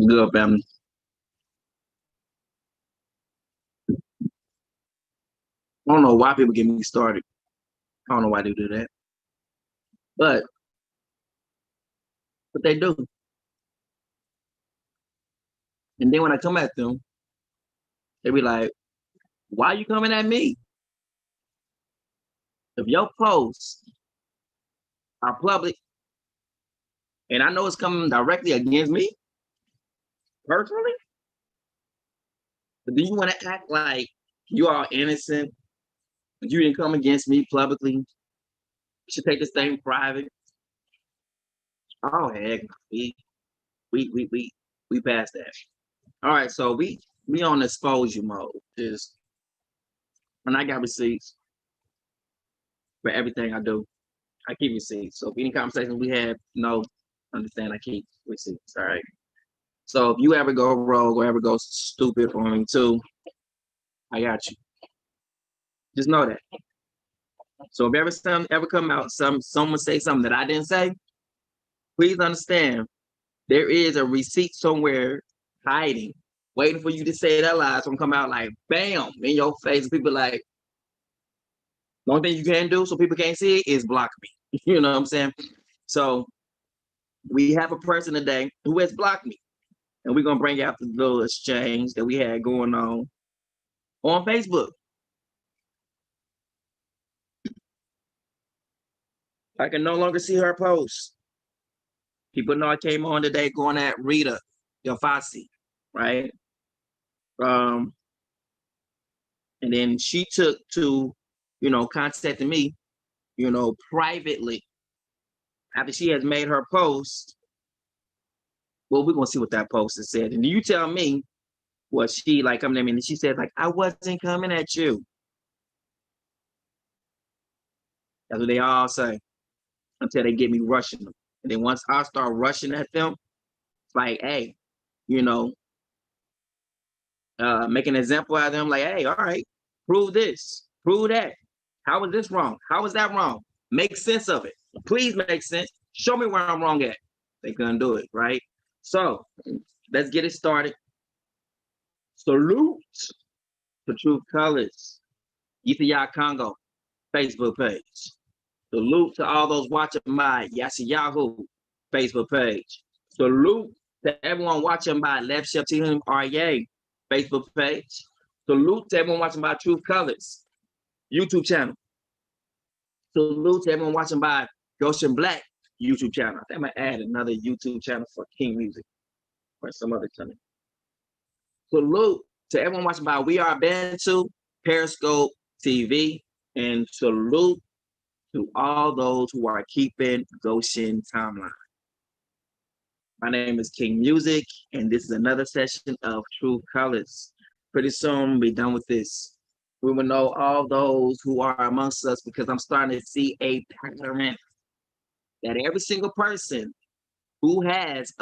Good, family. I don't know why people get me started. I don't know why they do that, but they do. And then when I come at them, they be like, "Why you coming at me? If your posts are public, and I know it's coming directly against me personally, but do you want to act like you are innocent? You didn't come against me publicly. You should take this thing private." Oh heck, we passed that. All right, so we on exposure mode. Is and I got receipts for everything I do. I keep receipts. So if any conversations we have, understand I keep receipts. All right. So if you ever go rogue or ever go stupid on me too, I got you. Just know that. So if something ever come out, someone say something that I didn't say, please understand there is a receipt somewhere hiding, waiting for you to say that lie. So I'm come out like bam in your face. And people like, the only thing you can do so people can't see it is block me. You know what I'm saying? So we have a person today who has blocked me. And we're gonna bring out the little exchange that we had going on Facebook. I can no longer see her posts. People know I came on today going at Rita Yafasi, right? And then she took to, contacting me, privately after she has made her post. Well, we're gonna see what that post has said. And you tell me what she like coming at me, and she said, like, I wasn't coming at you. That's what they all say until they get me rushing them. And then once I start rushing at them, it's like, hey, make an example out of them, like, hey, all right, prove this, prove that. How is this wrong? How is that wrong? Make sense of it. Please make sense. Show me where I'm wrong at. They couldn't do it, right? So let's get it started. Salute to Truth Colors, Ethiopia Congo Facebook page. Salute to all those watching my Yashiyahu Facebook page. Salute to everyone watching my Left Chef Team RA Facebook page. Salute to everyone watching by Truth Colors YouTube channel. Salute to everyone watching by Goshen Black YouTube channel. I think I'm gonna add another YouTube channel for King Music or some other channel. Salute to everyone watching by We Are Bantu, Periscope TV, and salute to all those who are keeping Goshen Timeline. My name is King Music, and this is another session of True Colors. Pretty soon we'll be done with this. We will know all those who are amongst us because I'm starting to see a pattern that every single person who has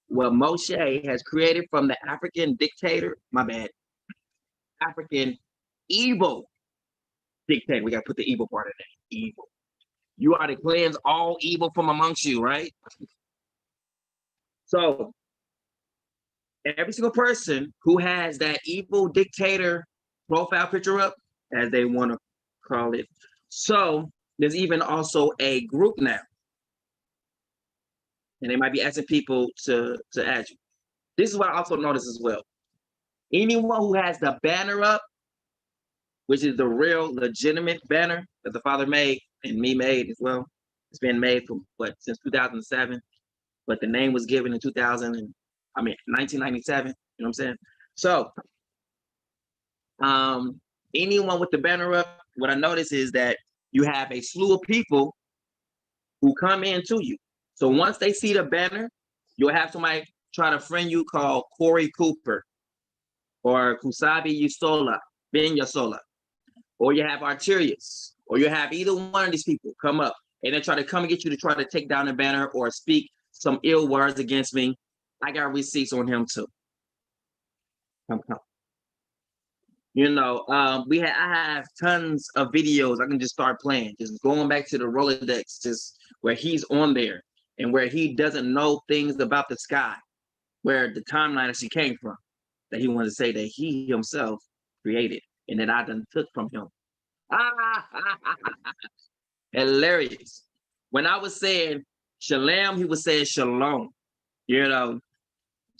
what Moshe has created from the African dictator, African evil dictator. We got to put the evil part in there. Evil. You are to cleanse all evil from amongst you, right? So every single person who has that evil dictator profile picture up, as they want to call it. So there's even also a group now. And they might be asking people to add you. This is what I also noticed as well. Anyone who has the banner up, which is the real legitimate banner that the Father made and me made as well. It's been made from since 2007, but the name was given in 1997. You know what I'm saying? So, anyone with the banner up, what I notice is that you have a slew of people who come into you. So once they see the banner, you'll have somebody try to friend you called Corey Cooper or Kusabi Yusola, Ben Yasola, or you have Arterius, or you have either one of these people come up and they try to come and get you to try to take down the banner or speak some ill words against me. I got receipts on him too. Come. I have tons of videos I can just start playing, just going back to the Rolodex, just where he's on there and where he doesn't know things about the sky. where the timeline actually came from, that he wanted to say that he himself created and that I done took from him. Hilarious. When I was saying shalom, he was saying shalom, you know.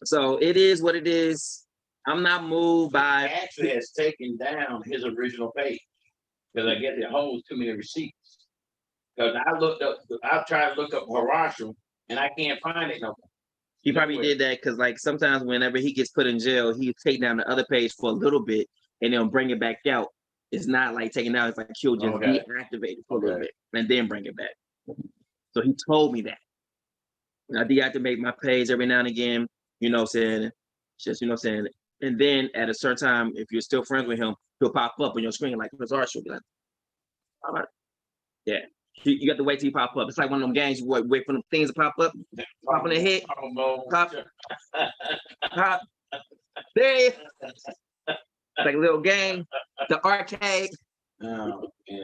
So it is what it is. I'm not moved by. He actually has taken down his original page because I guess it holds too many receipts. Because I tried to look up Harashal and I can't find it no more. He probably did that because, like, sometimes whenever he gets put in jail, he take down the other page for a little bit and then bring it back out. It's not like taking out; it's like he'll just deactivate it for a little bit and then bring it back. So he told me that. I deactivate my page every now and again. You know, saying just saying. And then at a certain time, if you're still friends with him, he'll pop up on your screen like Chris Archer. Be like, all right, yeah. You got to wait till you pop up. It's like one of them games you wait for them things to pop up, pop in the head, pop. There, like a little game, the arcade. Oh, yeah.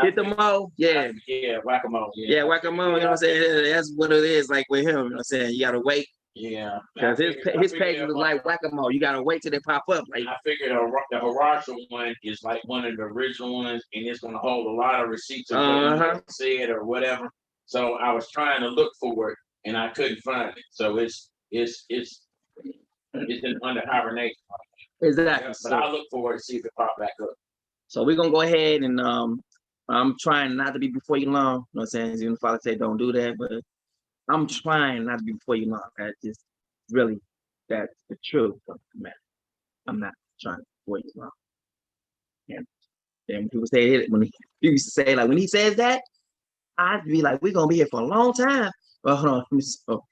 Hit the mo, yeah. Yeah, whack-a-mole. Yeah, whack-a-mole, you know what I'm saying? That's what it is like with him, you know what I'm saying? You gotta wait. Yeah. Because his page was like whack-a-mole. You gotta wait till they pop up. Like, I figured the Harashal one is like one of the original ones, and it's gonna hold a lot of receipts of what you said or whatever. So I was trying to look for it and I couldn't find it. So it's under hibernation. Exactly. Yeah, but I'll look for it to see if it pop back up. So we're gonna go ahead and I'm trying not to be before you long. You know what I'm saying? Even the Father said don't do that, but I'm trying not to be before you long. That's just really that's the truth of the matter. I'm not trying to be before you long. And then people say it when he used to say, like, when he says that, I'd be like, we're gonna be here for a long time. Well, hold on, let me see. So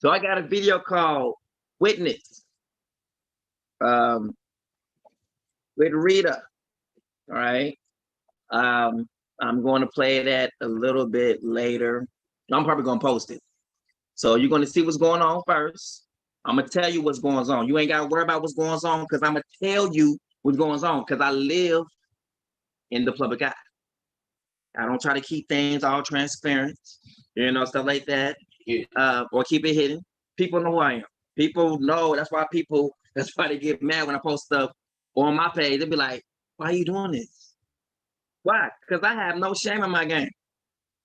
I got a video called Witness. With Rita. All right. I'm going to play that a little bit later. I'm probably going to post it. So you're going to see what's going on first. I'm going to tell you what's going on. You ain't got to worry about what's going on because I'm going to tell you what's going on because I live in the public eye. I don't try to keep things all transparent, you know, stuff like that, or keep it hidden. People know who I am. People know. That's why they get mad when I post stuff on my page. They'll be like, why are you doing this? Why? Because I have no shame in my game.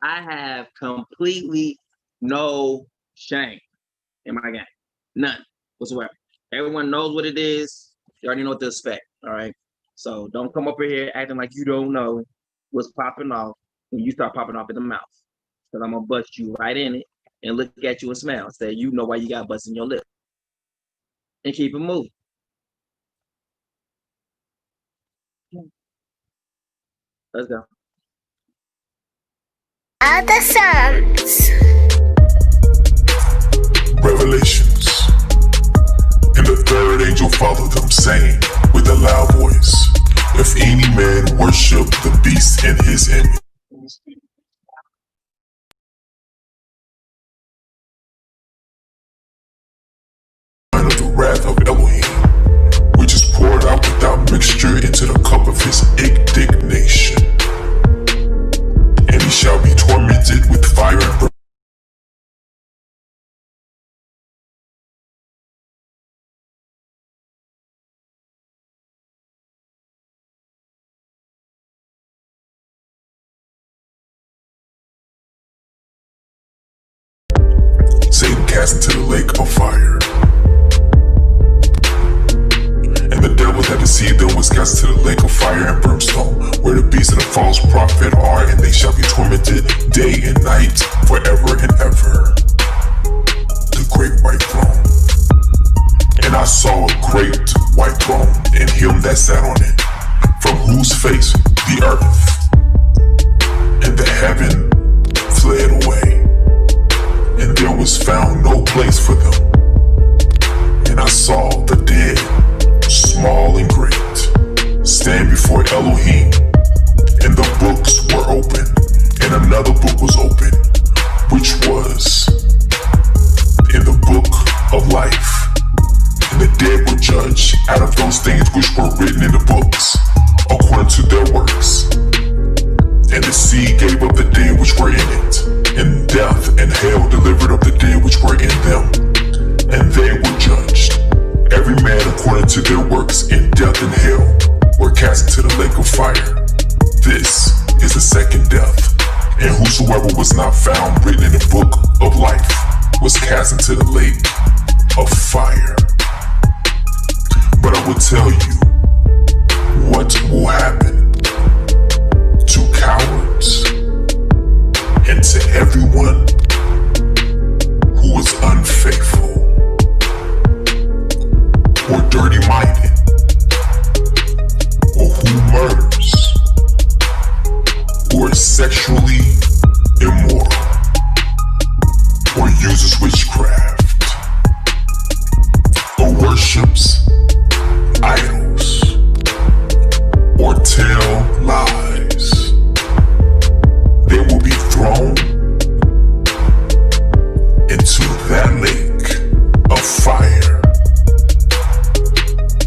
I have completely no shame in my game. None whatsoever. Everyone knows what it is. You already know what to expect. All right. So don't come up here acting like you don't know what's popping off when you start popping off in the mouth. Because I'm going to bust you right in it and look at you and smile. Say, you know why you got bust in your lip. And keep it moving. Let's go. Other Psalms. Revelations. And the third angel followed them, saying with a loud voice, if any man worship the beast in his image, of the wrath of Elohim, which is poured out without mixture into the cup of his indignation, and he shall be tormented with fire and brimstone. Satan cast into the lake of fire. And the devil that deceived them was cast into the lake of fire and brimstone, where the beast and the false prophet are, and they shall be tormented day and night forever and ever. The great white throne. And I saw a great white throne, and him that sat on it, from whose face the earth and the heaven fled away. And there was found no place for them. And I saw the dead, small and great, stand before Elohim. And the books were open, and another book was open, which was in the book of life. And the dead were judged out of those things which were written in the books, according to their works. And the sea gave up the dead which were in it, and death and hell delivered up the dead which were in them. And there fire. This is the second death. And whosoever was not found written in the book of life was cast into the lake of fire. But I will tell you what will happen to cowards and to everyone who is unfaithful or dirty-minded or who murders or is sexually immoral or uses witchcraft or worships idols or tell lies. They will be thrown into that lake of fire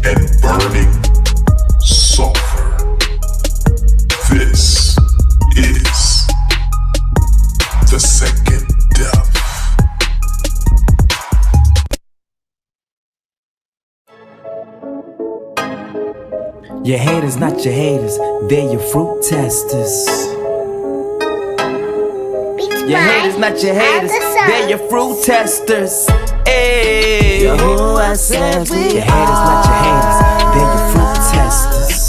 and burning sulfur. This is the second death. Your haters, not your haters, they're your fruit testers. Your haters, not your haters, they're your fruit testers. Hey, Yahuwah says we your haters, not your haters, they're your fruit testers.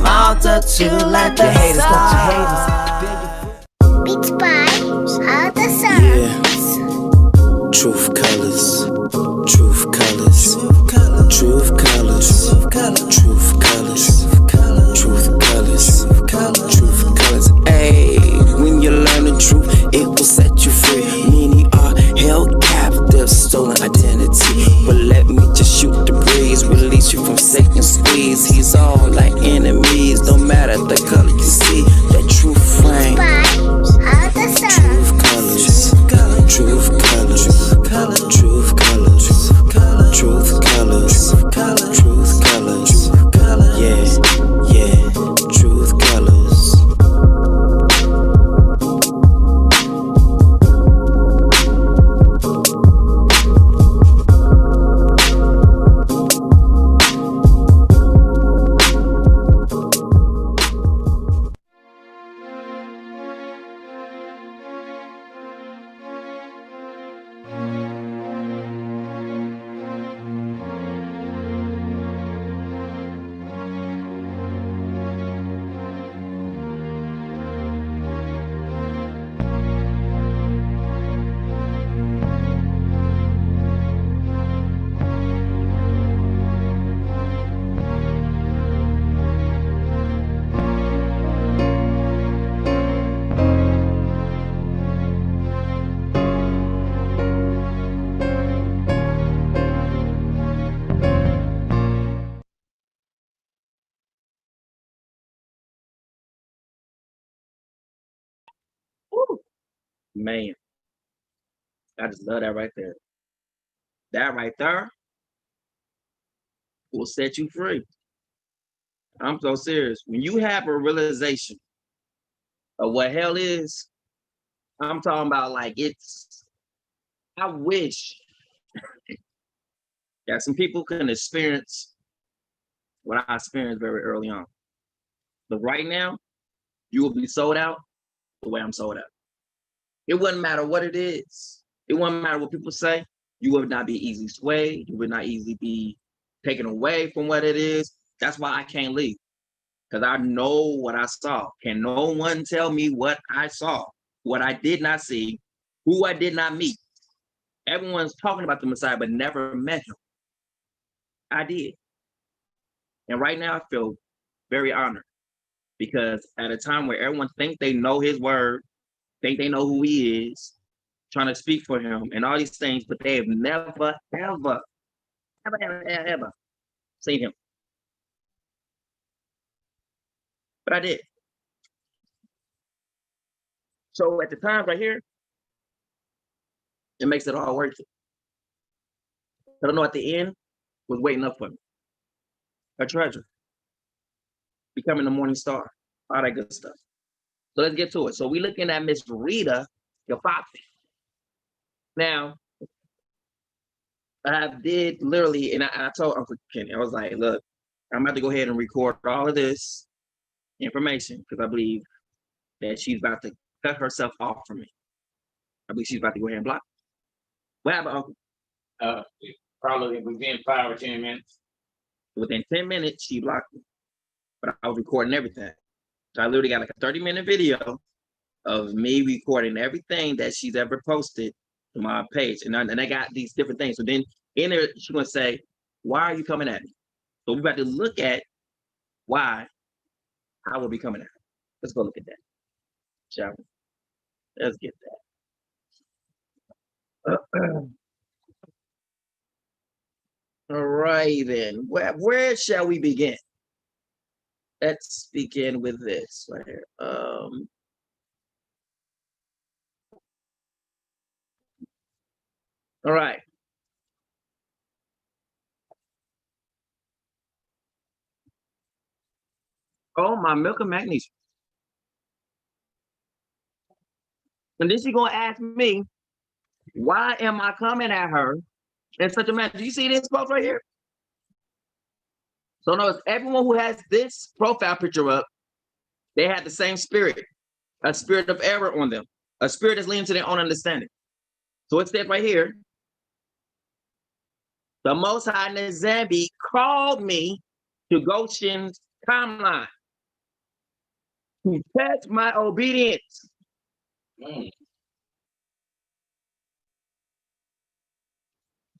Multitude like your haters, not your haters, they're your fruit. Beats by Other Songs. Truth colors, truth colors, truth colors, truth colors, truth colors, truth colors. Hey, when you learn the truth, it will set you free. Many are held captive, stolen identity. But let me just shoot the breeze, release you from Satan's squeeze. He's all like enemies, no matter the color you see. That truth frame. By Other Songs. Truth colors, truth colors, truth colors, truth colors, truth colors, yeah, yeah, truth colors. Woo. Man, I just love that right there. That right there will set you free. I'm so serious. When you have a realization of what hell is, I'm talking about like I wish that some people can experience what I experienced very early on. But right now, you will be sold out the way I'm sold out. It wouldn't matter what it is. It wouldn't matter what people say. You would not be easily swayed. You would not easily be taken away from what it is. That's why I can't leave. Because I know what I saw. Can no one tell me what I saw, what I did not see, who I did not meet? Everyone's talking about the Messiah, but never met him. I did. And right now I feel very honored because at a time where everyone thinks they know his word, think they know who he is, trying to speak for him and all these things, but they have never, ever seen him. But I did. So at the time right here, it makes it all worth it. I don't know at the end was waiting up for me. A treasure. Becoming a morning star. All that good stuff. So let's get to it. So we're looking at Miss Rita Gafafi. Now, I did literally, and I told Uncle Kenny, I was like, look, I'm about to go ahead and record all of this information because I believe that she's about to cut herself off from me. I believe she's about to go ahead and block me. What happened, Uncle? Probably within 5 or 10 minutes. Within 10 minutes, she blocked me. But I was recording everything. So I literally got like a 30-minute video of me recording everything that she's ever posted to my page. And I got these different things. So then in there, she's going to say, why are you coming at me? So we're about to look at why I will be coming at her. Let's go look at that, shall we? Let's get that. All right, then. Where shall we begin? Let's begin with this right here. All right. Oh, my milk and magnesium. And then she's gonna ask me, why am I coming at her in such a manner? Do you see this post right here? So notice everyone who has this profile picture up, they have the same spirit, a spirit of error on them, a spirit that's leaning to their own understanding. So it says right here, the Most High Nzambi called me to Goshen's timeline to test my obedience.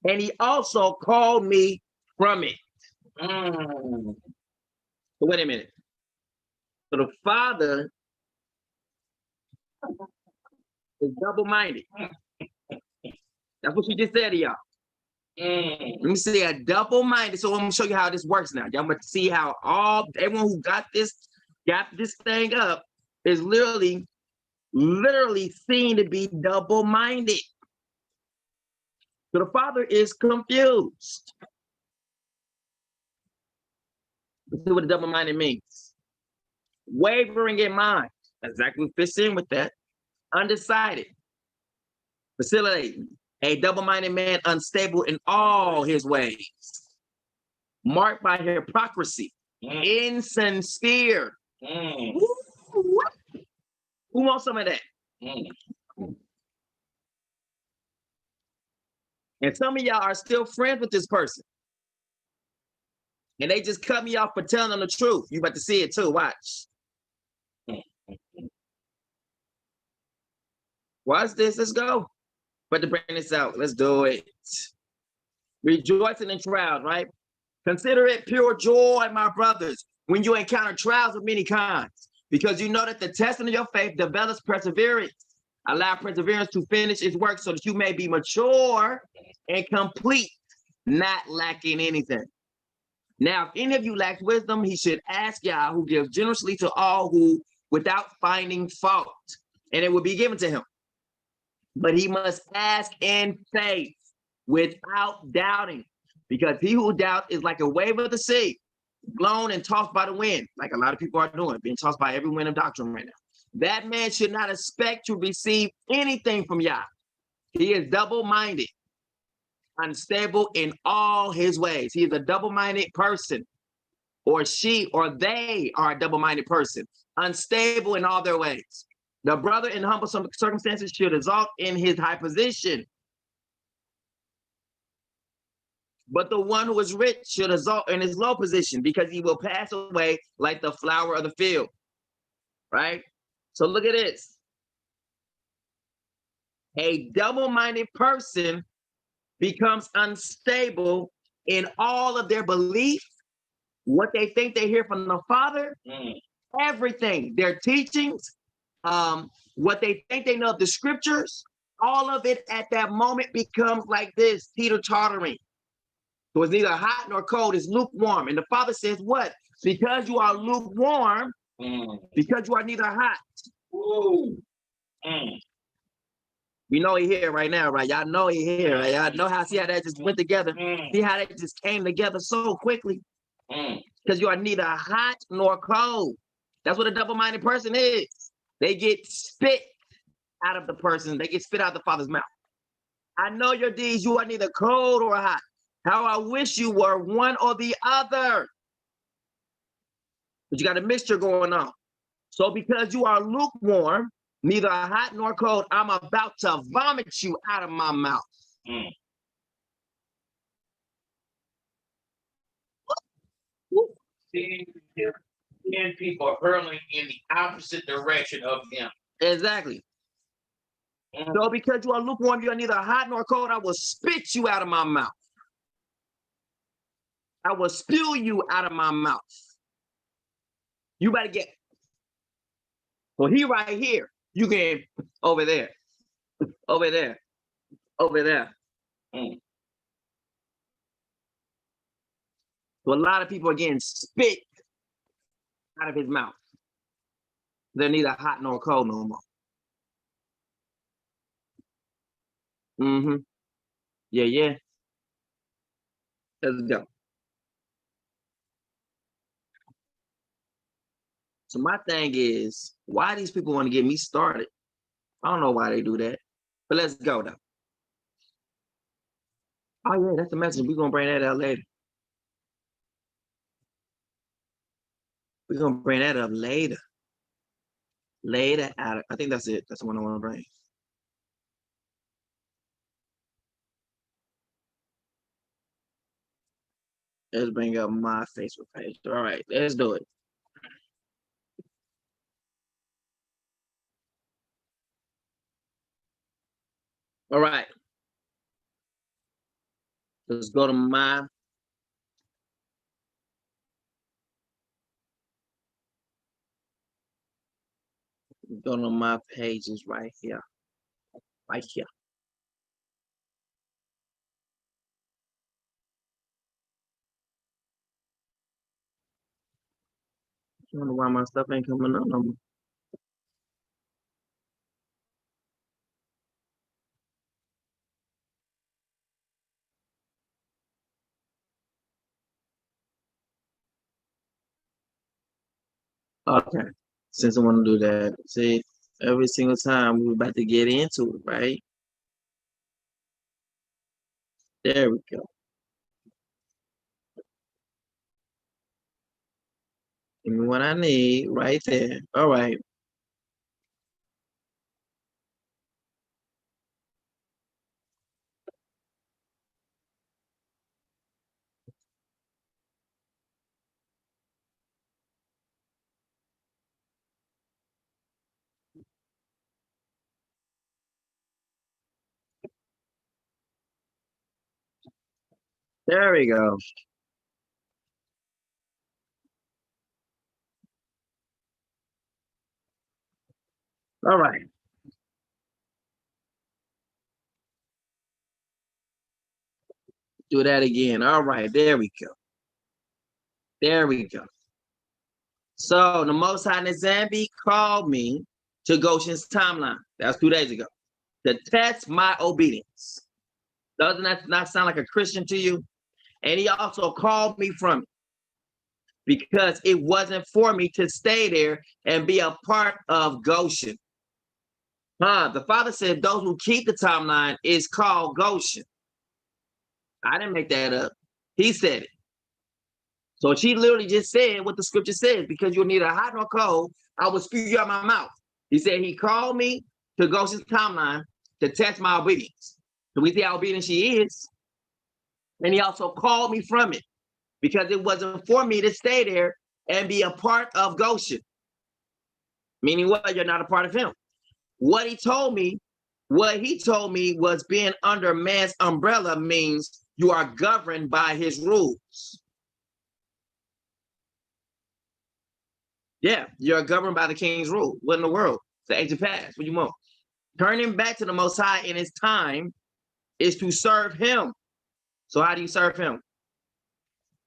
And he also called me from it. So wait a minute. So the Father is double-minded. That's what she just said to y'all. Let me see, a double-minded. So I'm gonna show you how this works now. Y'all gonna see how everyone who got this thing up is literally seen to be double-minded. So the Father is confused. Let's see what the double-minded means. Wavering in mind. Exactly what fits in with that. Undecided. Vacillating. A double-minded man, unstable in all his ways. Marked by hypocrisy. Insincere. Who wants some of that? And some of y'all are still friends with this person. And they just cut me off for telling them the truth. You about to see it too, watch. Watch this, let's go. But to bring this out, let's do it. Rejoicing in trials, right? Consider it pure joy, my brothers, when you encounter trials of many kinds, because you know that the testing of your faith develops perseverance. Allow perseverance to finish its work so that you may be mature and complete, not lacking anything. Now, if any of you lacks wisdom, he should ask Yah, who gives generously to all who without finding fault, and it will be given to him. But he must ask in faith without doubting, because he who doubts is like a wave of the sea, blown and tossed by the wind, like a lot of people are doing, being tossed by every wind of doctrine right now. That man should not expect to receive anything from Yah. He is double-minded, unstable in all his ways. He is a double-minded person, or she or they are a double-minded person, unstable in all their ways. The brother in humble circumstances should exalt in his high position, but the one who is rich should exalt in his low position, because he will pass away like the flower of the field, right? So look at this. A double-minded person becomes unstable in all of their belief, what they think they hear from the Father, everything, their teachings, what they think they know of the scriptures, all of it at that moment becomes like this, teeter-tottering. So it's neither hot nor cold, it's lukewarm. And the Father says what? Because you are lukewarm, because you are neither hot. We know he here right now, right? Y'all know he here, right? Y'all know see how that just went together. See how that just came together so quickly? Because you are neither hot nor cold. That's what a double-minded person is. They get spit out of the person. They get spit out of the Father's mouth. I know your deeds. You are neither cold or hot. How I wish you were one or the other. But you got a mixture going on. So because you are lukewarm, neither hot nor cold, I'm about to vomit you out of my mouth. Mm. Then people are hurling in the opposite direction of him. Exactly. So because you are lukewarm, you are neither hot nor cold, I will spit you out of my mouth. I will spew you out of my mouth. You better get. So he right here, you can over there, over there, over there. Mm. So a lot of people are getting spit out of his mouth. They're neither hot nor cold no more. Mm-hmm. Yeah, yeah. Let's go. So my thing is, why these people want to get me started? I don't know why they do that. But let's go though. Oh yeah, that's the message. We're gonna bring that out later. We're gonna bring that up later. Later out. I think that's it. That's the one I want to bring. Let's bring up my Facebook page. All right, let's do it. All right. Let's go to my. Go to my pages right here. Right here. I don't know why my stuff ain't coming up no more. Okay. Since I want to do that, see, every single time we're about to get into it, right? There we go. Give me what I need right there. All right. There we go. All right. Do that again. All right. There we go. There we go. So the Most High Nzambi called me to Goshen's timeline. That was 2 days ago. To test my obedience. Doesn't that not sound like a Christian to you? And he also called me from it because it wasn't for me to stay there and be a part of Goshen. The Father said those who keep the timeline is called Goshen. I didn't make that up. He said it. So she literally just said what the scripture says, because you're neither hot nor cold, I will spew you out my mouth. He said he called me to Goshen's timeline to test my obedience. So we see how obedient she is. And he also called me from it because it wasn't for me to stay there and be a part of Goshen. Meaning what? You're not a part of him. What he told me was being under man's umbrella means you are governed by his rules. Yeah, you're governed by the king's rule. What in the world? It's the age of past. What you want? Turning back to the Most High in his time is to serve him. So how do you serve him?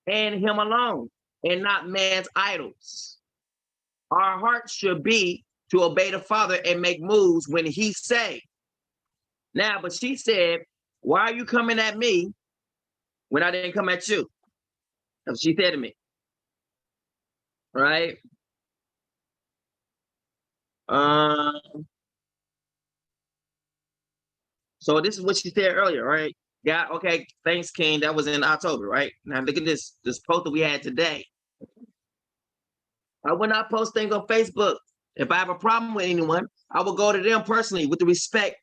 And him alone, and not man's idols. Our heart should be to obey the Father and make moves when he say. Now, but she said, why are you coming at me when I didn't come at you? That's what she said to me. Right? So this is what she said earlier, right? Yeah, okay, thanks, King. That was in October, right? Now look at this post that we had today. I would not post things on Facebook. If I have a problem with anyone, I will go to them personally with the respect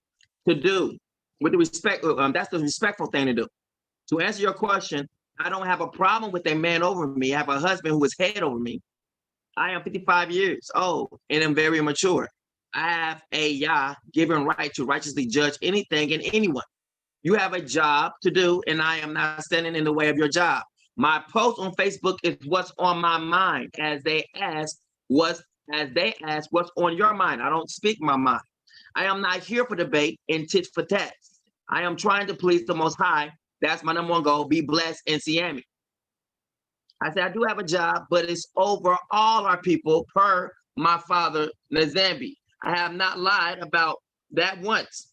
to do. With the respect, that's the respectful thing to do. To answer your question, I don't have a problem with a man over me. I have a husband who is head over me. I am 55 years old and am very mature. I have a Yah given right to righteously judge anything and anyone. You have a job to do, and I am not standing in the way of your job. My post on Facebook is what's on my mind, as they ask what's on your mind. I don't speak my mind. I am not here for debate and tit for tat. I am trying to please the Most High. That's my number one goal. Be blessed and Siami. I said I do have a job, but it's over all our people per my father Nazambi. I have not lied about that once.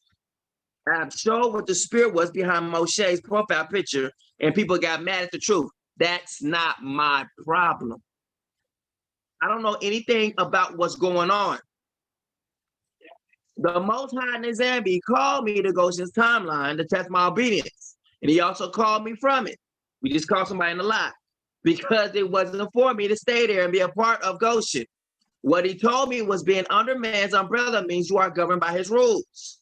I have showed what the spirit was behind Moshe's profile picture, and people got mad at the truth. That's not my problem. I don't know anything about what's going on. The Most High Nazambi called me to Goshen's timeline to test my obedience, and he also called me from it. We just called somebody in the lie because it wasn't for me to stay there and be a part of Goshen. What he told me was being under man's umbrella means you are governed by his rules.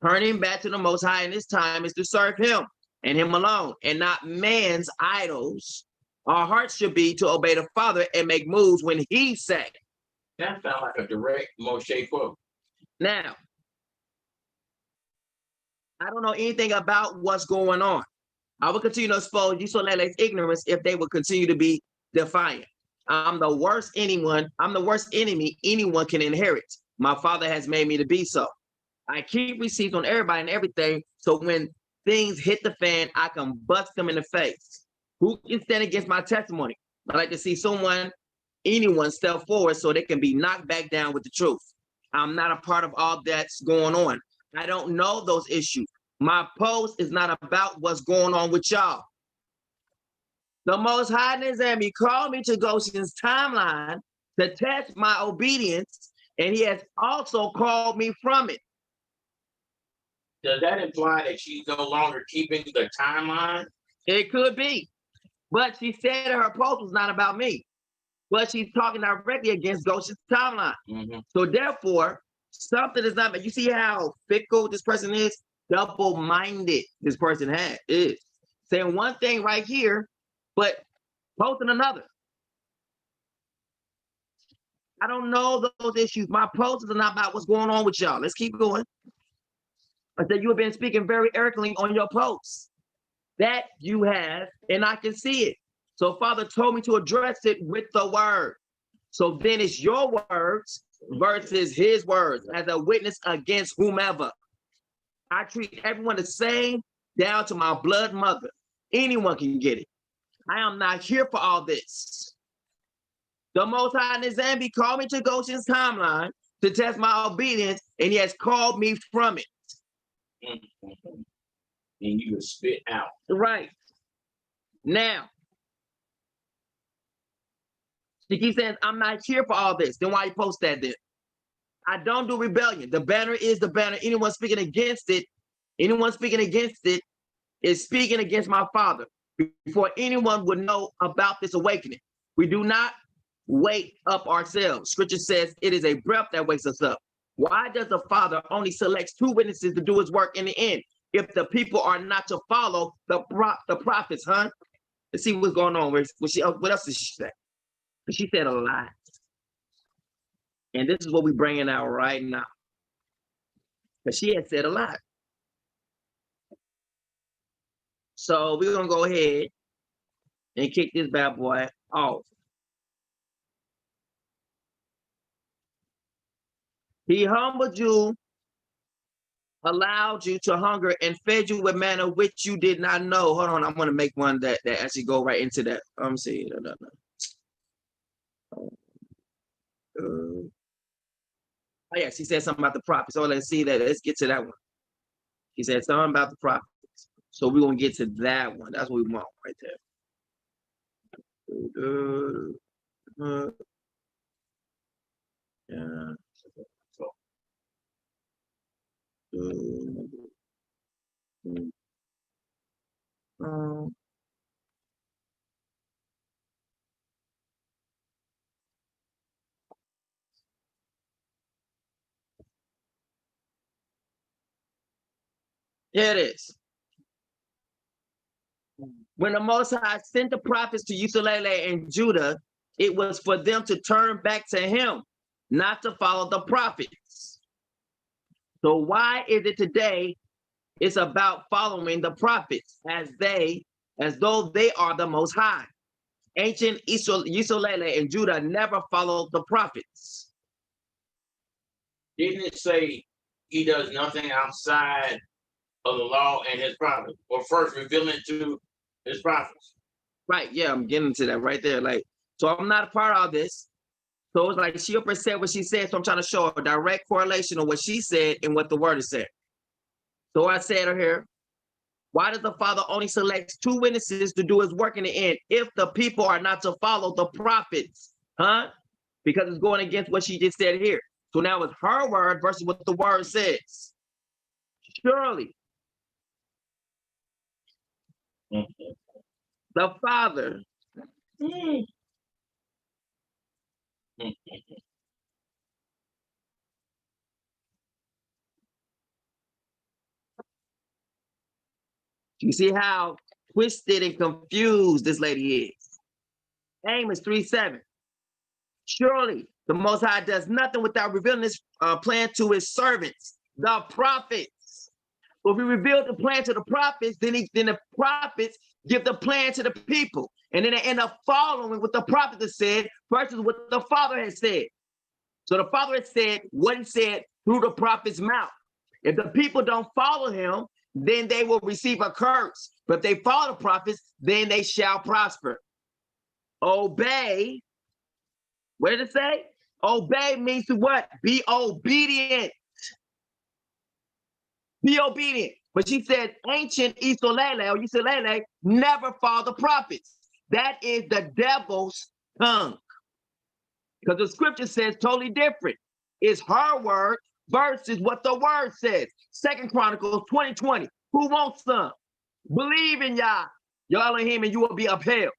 Turning back to the Most High in this time is to serve him and him alone, and not man's idols. Our hearts should be to obey the Father and make moves when he said. That sounds like a direct Moshe quote. Now, I don't know anything about what's going on. I will continue to expose Yisrael's ignorance if they will continue to be defiant. I'm the worst enemy anyone can inherit. My Father has made me to be so. I keep receipts on everybody and everything, so when things hit the fan, I can bust them in the face. Who can stand against my testimony? I like to see anyone step forward so they can be knocked back down with the truth. I'm not a part of all that's going on. I don't know those issues. My post is not about what's going on with y'all. The Most High Nazambi called me to Goshen's timeline to test my obedience, and he has also called me from it. Does that imply that she's no longer keeping the timeline? It could be, but she said her post was not about me, but she's talking directly against Goshen's timeline. So therefore, something is not. You see how fickle this person is, double-minded this person is saying one thing right here, but posting another. I don't know those issues. My posts are not about what's going on with y'all. Let's keep going. I said you have been speaking very arrogantly on your posts. That you have, and I can see it. So Father told me to address it with the word. So then it's your words versus his words as a witness against whomever. I treat everyone the same, down to my blood mother. Anyone can get it. I am not here for all this. The Most High Nazambi called me to Goshen's timeline to test my obedience, and he has called me from it. And you will spit out. Right. Now, she keeps saying, I'm not here for all this. Then why you post that then? I don't do rebellion. The banner is the banner. Anyone speaking against it is speaking against my Father. Before anyone would know about this awakening, we do not wake up ourselves. Scripture says it is a breath that wakes us up. Why does the Father only selects 2 witnesses to do his work in the end if the people are not to follow the prophets, huh? Let's see what's going on. What else did she say? She said a lot. And this is what we're bringing out right now. But she had said a lot. So we're going to go ahead and kick this bad boy off. He humbled you, allowed you to hunger, and fed you with manna which you did not know. Hold on, I'm going to make one that actually go right into that. Let me see. Oh, yes, he said something about the prophets. So let's see that. Let's get to that one. He said something about the prophets. So we're going to get to that one. That's what we want right there. Yeah. Here it is. When the Most High sent the prophets to Usulele and Judah, it was for them to turn back to him, not to follow the prophets. So why is it today it's about following the prophets as though they are the Most High? Ancient Usulele and Judah never followed the prophets. Didn't it say he does nothing outside of the law and his prophets, or first revealing to his prophets? Right, yeah, I'm getting to that right there. Like, so I'm not a part of this. So it's like she said what she said, so I'm trying to show a direct correlation of what she said and what the word is said. So I said here, why does the Father only select 2 witnesses to do his work in the end if the people are not to follow the prophets? Huh? Because it's going against what she just said here. So now it's her word versus what the word says. Surely the Father you see how twisted and confused this lady is. Amos 3:7. Surely the Most High does nothing without revealing his plan to his servants, the prophets. So if he revealed the plan to the prophets, then the prophets give the plan to the people. And then they end up following what the prophet has said versus what the Father has said. So the Father has said what he said through the prophet's mouth. If the people don't follow him, then they will receive a curse. But if they follow the prophets, then they shall prosper. Obey. What did it say? Obey means to what? Be obedient. Be obedient. But she said ancient Usulele never followed the prophets. That is the devil's tongue. Because the scripture says totally different. It's her word versus what the word says. 2 Chronicles 20:20. Who wants some? Believe in Yah, your Elohim, and you will be upheld.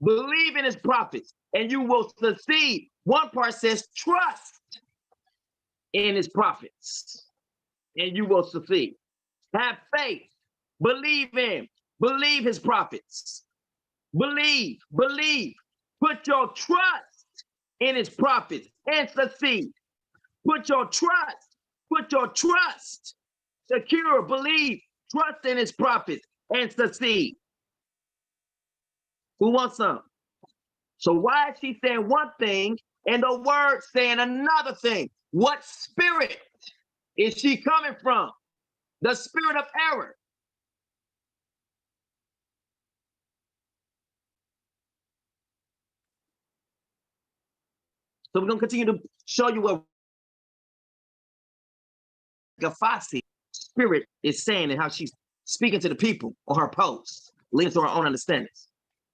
Believe in his prophets, and you will succeed. One part says trust in his prophets, and you will succeed. Have faith. Believe in. Believe his prophets. Believe. Put your trust in his prophets and succeed. Put your trust, secure, believe, trust in his prophets and succeed. Who wants some? So why is she saying one thing and the word saying another thing? What spirit is she coming from? The spirit of error. So we're going to continue to show you what Gafasi spirit is saying and how she's speaking to the people on her post, leading to her own understanding.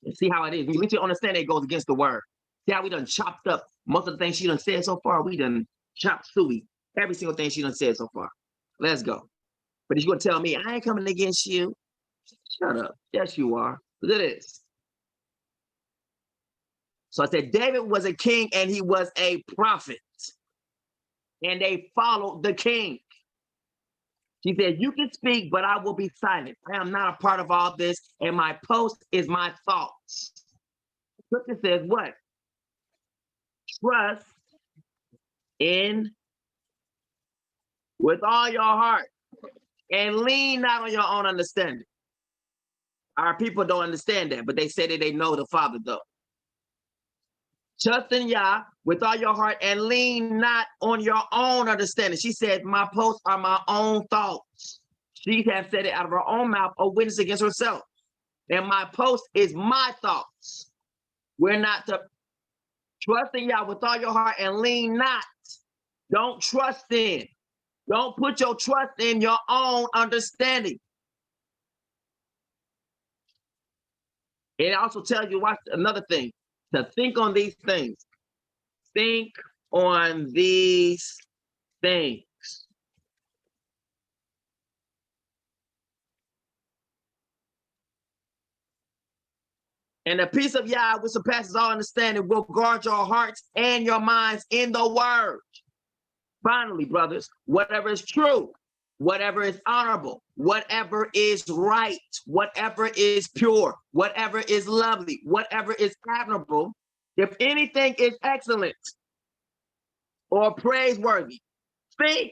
And see how it is. When you lead to understanding, it goes against the word. See how we done chopped up most of the things she done said so far. We done chopped suey every single thing she done said so far. Let's go. But if you're going to tell me, I ain't coming against you, shut up. Yes, you are. Look at this. So I said, David was a king and he was a prophet. And they followed the king. She said, you can speak, but I will be silent. I am not a part of all this, and my post is my thoughts. Scripture says what? Trust in with all your heart and lean not on your own understanding. Our people don't understand that, but they say that they know the Father, though. Trust in Yah with all your heart and lean not on your own understanding. She said, my posts are my own thoughts. She has said it out of her own mouth, a witness against herself. And my post is my thoughts. We're not to trust in Yah with all your heart and lean not. Don't trust in. Don't put your trust in your own understanding. It also tells you, watch another thing. To think on these things. Think on these things. And the peace of Yah, which surpasses all understanding, will guard your hearts and your minds in the word. Finally, brothers, whatever is true, whatever is honorable, whatever is right, whatever is pure, whatever is lovely, whatever is admirable, if anything is excellent or praiseworthy, think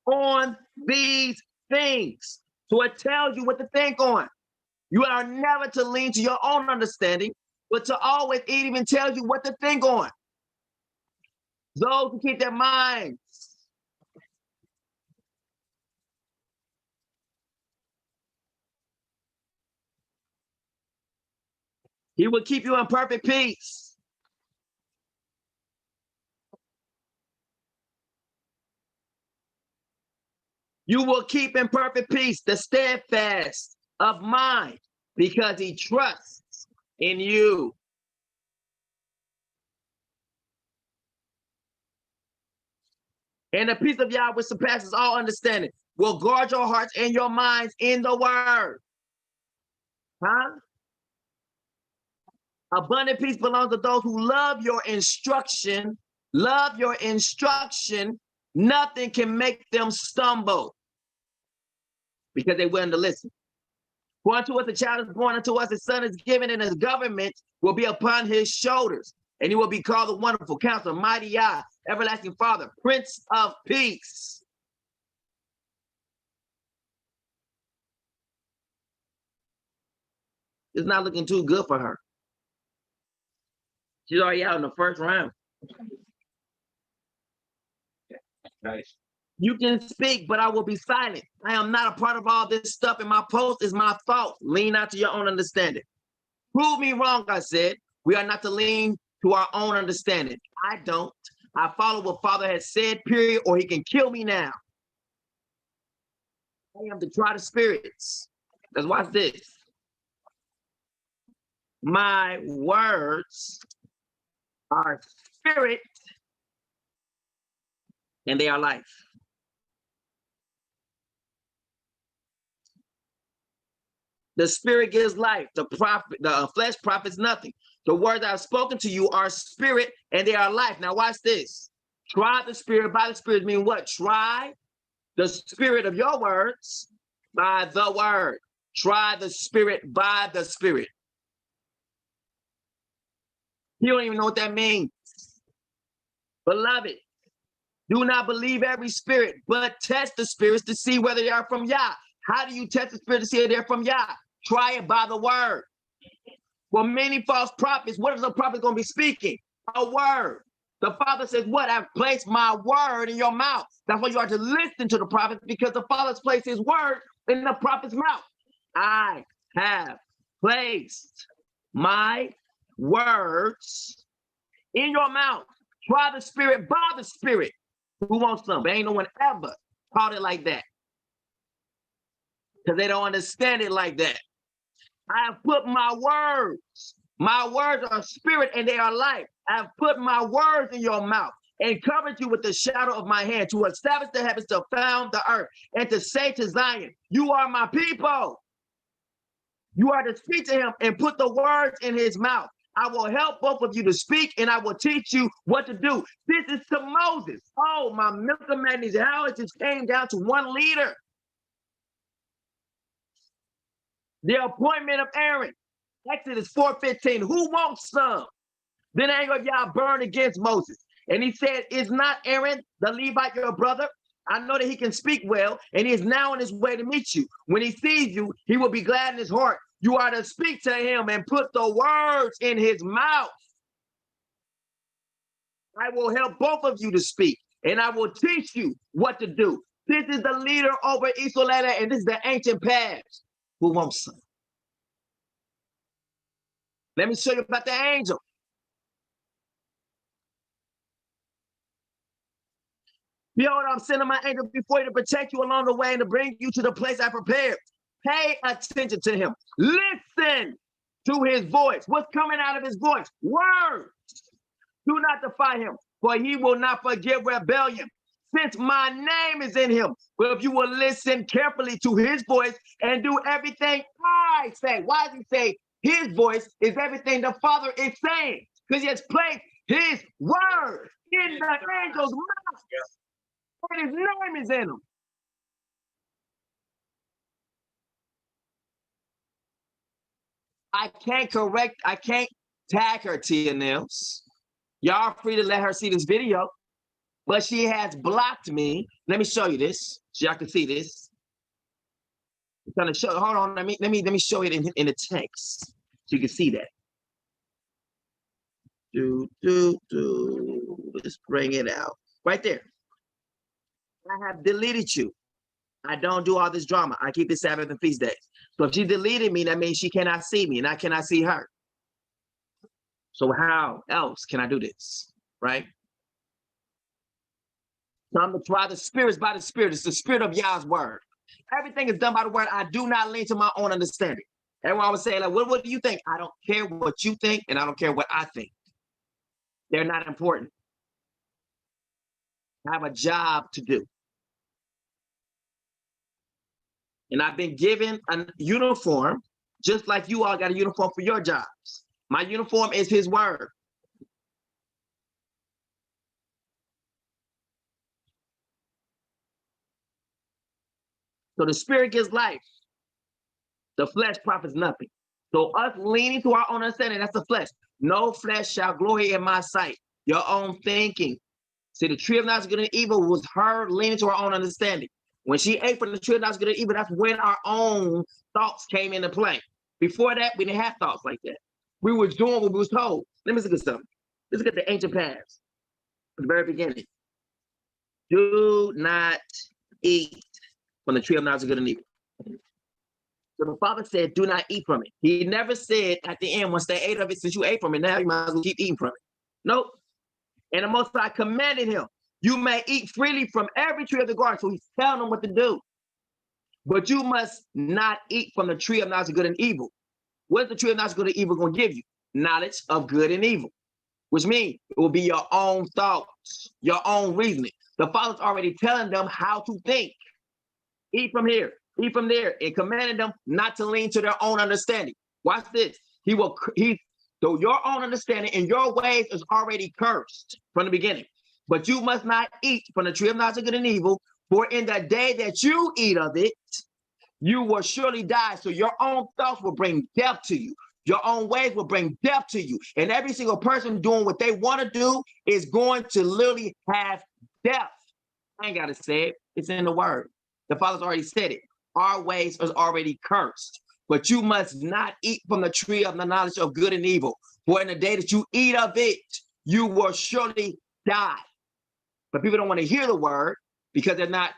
on these things. So it tells you what to think on. You are never to lean to your own understanding, but to always, it even tells you what to think on. Those who keep their minds He will keep you in perfect peace. You will keep in perfect peace the steadfast of mind, because he trusts in you. And the peace of Yahweh, which surpasses all understanding, will guard your hearts and your minds in the word. Abundant peace belongs to those who love your instruction. Love your instruction. Nothing can make them stumble, because they're willing to listen. For unto us a child is born, unto us a son is given, and his government will be upon his shoulders. And he will be called the Wonderful Counselor, Mighty Yah, Everlasting Father, Prince of Peace. It's not looking too good for her. She's already out in the first round. Nice. You can speak, but I will be silent. I am not a part of all this stuff, and my post is my thoughts. Lean out to your own understanding. Prove me wrong, I said. We are not to lean to our own understanding. I don't. I follow what Father has said, period, or he can kill me now. I am to try the spirits. Let's watch this. My words are spirit, and they are life. The spirit gives life. The flesh profits nothing. The words I have spoken to you are spirit, and they are life. Now watch this. Try the spirit by the spirit mean what? Try the spirit of your words by the word. Try the spirit by the spirit. You don't even know what that means. Beloved, do not believe every spirit, but test the spirits to see whether they are from Yah. How do you test the spirit to see if they're from Yah? Try it by the word. For many false prophets, what is a prophet going to be speaking? A word. The Father says, what? I've placed my word in your mouth. That's why you are to listen to the prophet, because the Father's placed his word in the prophet's mouth. I have placed my words in your mouth. Try the spirit by the spirit. Who wants some? There ain't no one ever taught it like that, because they don't understand it like that. I have put my words are spirit and they are life. I have put my words in your mouth and covered you with the shadow of my hand, to establish the heavens, to found the earth, and to say to Zion, you are my people. You are to speak to him and put the words in his mouth. I will help both of you to speak, and I will teach you what to do. This is to Moses. Oh, my mental madness, how it just came down to one leader. The appointment of Aaron, Exodus 4:15. Who wants some? Then the anger of Yah burned against Moses. And he said, is not Aaron the Levite your brother? I know that he can speak well, and he is now on his way to meet you. When he sees you, he will be glad in his heart. You are to speak to him and put the words in his mouth. I will help both of you to speak, and I will teach you what to do. This is the leader over Isolata, and this is the ancient past. Who wants some? Let me show you about the angel. Behold, I'm sending my angel before you to protect you along the way and to bring you to the place I prepared. Pay attention to him. Listen to his voice. What's coming out of his voice? Words. Do not defy him, for he will not forgive rebellion, since my name is in him. But if you will listen carefully to his voice and do everything I say. Why does he say his voice is everything the Father is saying? Because he has placed his word in the angel's mouth. And his name is in him. I can't tag her, Tia Nels. Y'all are free to let her see this video, but she has blocked me. Let me show you this so y'all can see this. I'm trying to show. Hold on. Let me show it in the text so you can see that. Let's bring it out right there. I have deleted you. I don't do all this drama. I keep the Sabbath and feast days. So if she deleted me, that means she cannot see me and I cannot see her. So how else can I do this, right? So I'm to try the spirits by the Spirit. It's the Spirit of Yah's word. Everything is done by the word. I do not lean to my own understanding. Everyone was saying, like, what do you think? I don't care what you think, and I don't care what I think. They're not important. I have a job to do. And I've been given a uniform, just like you all got a uniform for your jobs. My uniform is his word. So the Spirit gives life. The flesh profits nothing. So us leaning to our own understanding, that's the flesh. No flesh shall glory in my sight. Your own thinking. See, the tree of knowledge of good and evil was her leaning to her own understanding. When she ate from the tree of knowledge of good and evil, that's when our own thoughts came into play. Before that, we didn't have thoughts like that. We were doing what we was told. Let me look at something. Let's look at the ancient past. At the very beginning. Do not eat from the tree of knowledge of good and evil. So the Father said, do not eat from it. He never said at the end, once they ate of it, since you ate from it, now you might as well keep eating from it. Nope. And the Most High commanded him, you may eat freely from every tree of the garden. So he's telling them what to do. But you must not eat from the tree of knowledge of good and evil. What is the tree of knowledge of good and evil going to give you? Knowledge of good and evil, which means it will be your own thoughts, your own reasoning. The Father's already telling them how to think. Eat from here, eat from there, and commanding them not to lean to their own understanding. Watch this. Though your own understanding and your ways is already cursed from the beginning. But you must not eat from the tree of knowledge of good and evil, for in the day that you eat of it, you will surely die. So your own thoughts will bring death to you. Your own ways will bring death to you. And every single person doing what they want to do is going to literally have death. I ain't got to say it. It's in the word. The Father's already said it. Our ways is already cursed. But you must not eat from the tree of the knowledge of good and evil. For in the day that you eat of it, you will surely die. But people don't want to hear the word because they're not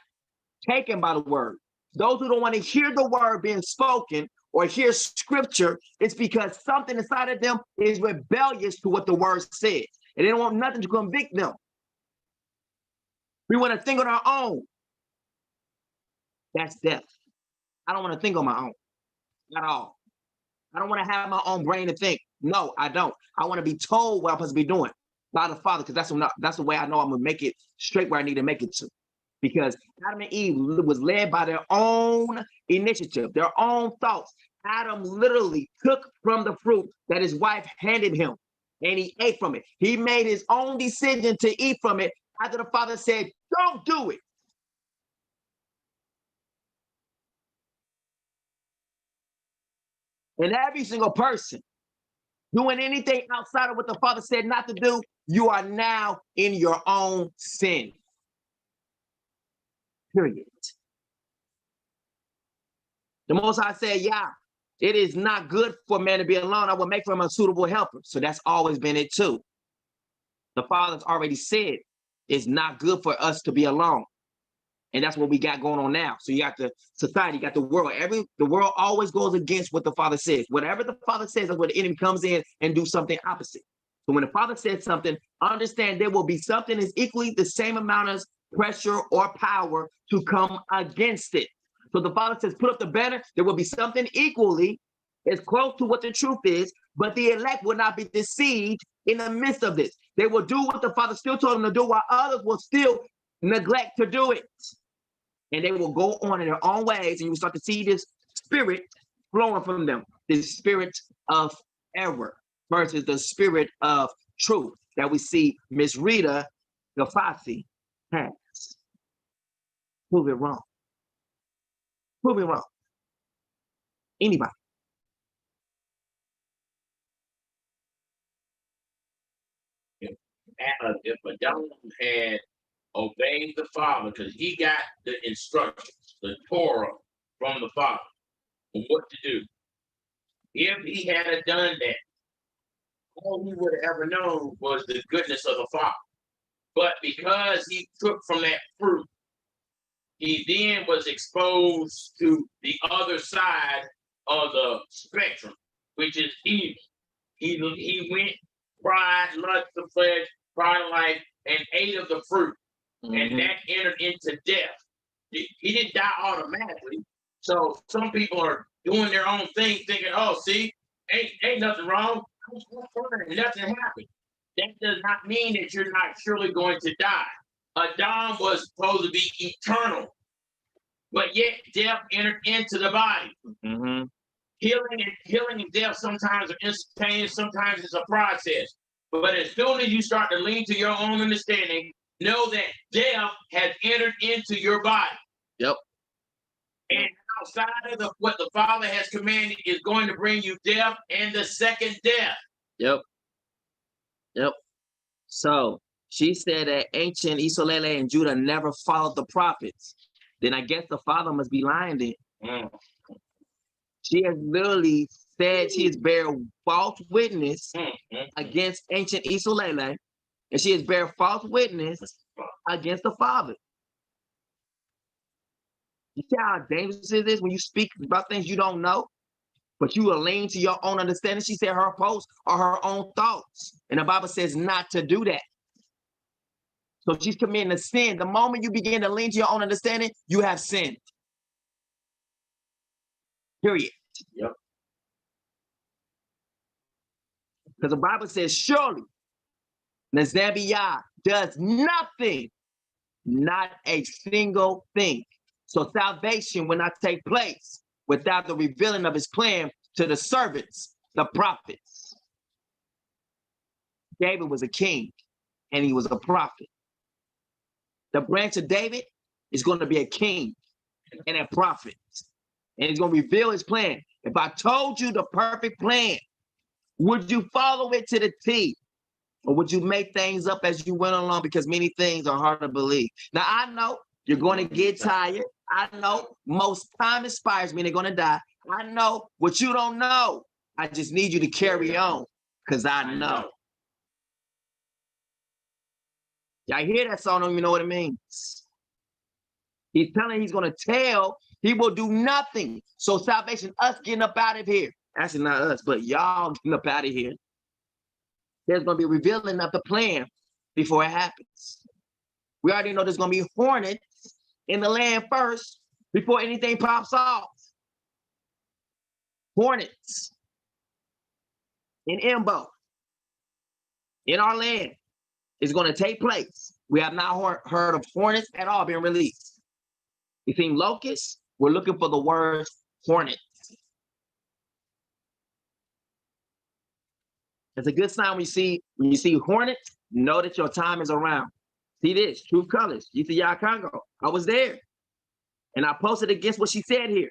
taken by the word. Those who don't want to hear the word being spoken or hear scripture, it's because something inside of them is rebellious to what the word says. And they don't want nothing to convict them. We want to think on our own. That's death. I don't want to think on my own at all. I don't want to have my own brain to think. No, I don't. I want to be told what I'm supposed to be doing by the Father, because that's the way I know I'm going to make it straight where I need to make it to. Because Adam and Eve was led by their own initiative, their own thoughts. Adam literally took from the fruit that his wife handed him, and he ate from it. He made his own decision to eat from it after the Father said, don't do it. And every single person doing anything outside of what the Father said not to do, you are now in your own sin. Period. The Most High said, yeah, it is not good for man to be alone. I will make for him a suitable helper. So that's always been it too. The Father's already said it's not good for us to be alone. And that's what we got going on now. So you got the society, you got the world. The world always goes against what the Father says. Whatever the Father says, that's where the enemy comes in and do something opposite. So when the Father says something, understand there will be something that's equally the same amount of pressure or power to come against it. So the Father says, put up the banner. There will be something equally as close to what the truth is, but the elect will not be deceived in the midst of this. They will do what the Father still told them to do, while others will still neglect to do it. And they will go on in their own ways, and you will start to see this spirit flowing from them, this spirit of error versus the spirit of truth that we see Miss Rita Gafasi has. Prove it wrong. Prove it wrong. Anybody. if Adam had obeyed the Father, because he got the instructions, the Torah from the Father, on what to do. If he had done that, all he would have ever known was the goodness of the Father. But because he took from that fruit, he then was exposed to the other side of the spectrum, which is evil. He went, pride, lust of flesh, pride of life, and ate of the fruit. And that entered into death. He didn't die automatically. So some people are doing their own thing, thinking, "Oh, see, ain't nothing wrong. Nothing happened." That does not mean that you're not surely going to die. Adam was supposed to be eternal, but yet death entered into the body. Healing and death sometimes are instantaneous, sometimes it's a process. But as soon as you start to lean to your own understanding, know that death has entered into your body. Yep. And outside of what the Father has commanded is going to bring you death and the second death. Yep. So she said that ancient Isolele and Judah never followed the prophets. Then I guess the Father must be lying then. She has literally said she has bear false witness against ancient Isolele, and she has bear false witness against the Father. You see how dangerous it is when you speak about things you don't know, but you will lean to your own understanding. She said her posts are her own thoughts, and the Bible says not to do that. So she's committing a sin. The moment you begin to lean to your own understanding, you have sinned. Period. Yep. Because the Bible says, surely Nezebiyah does nothing, not a single thing. So salvation will not take place without the revealing of his plan to the servants, the prophets. David was a king and he was a prophet. The branch of David is going to be a king and a prophet. And he's going to reveal his plan. If I told you the perfect plan, would you follow it to the T? Or would you make things up as you went along, because many things are hard to believe? Now, I know you're going to get tired. I know most time expires me, they're going to die. I know what you don't know. I just need you to carry on, because I know. Y'all hear that song? Don't even know what it means. He's telling he's going to tell, he will do nothing. So salvation, us getting up out of here. Actually, not us, but y'all getting up out of here. There's going to be a revealing of the plan before it happens. We already know there's going to be hornets in the land first before anything pops off. Hornets in Imbo, in our land, is going to take place. We have not heard of hornets at all being released. You think locusts? We're looking for the word hornet. It's a good sign when you see hornets, know that your time is around. See this, True Colors, Yithia Congo. I was there. And I posted against what she said here.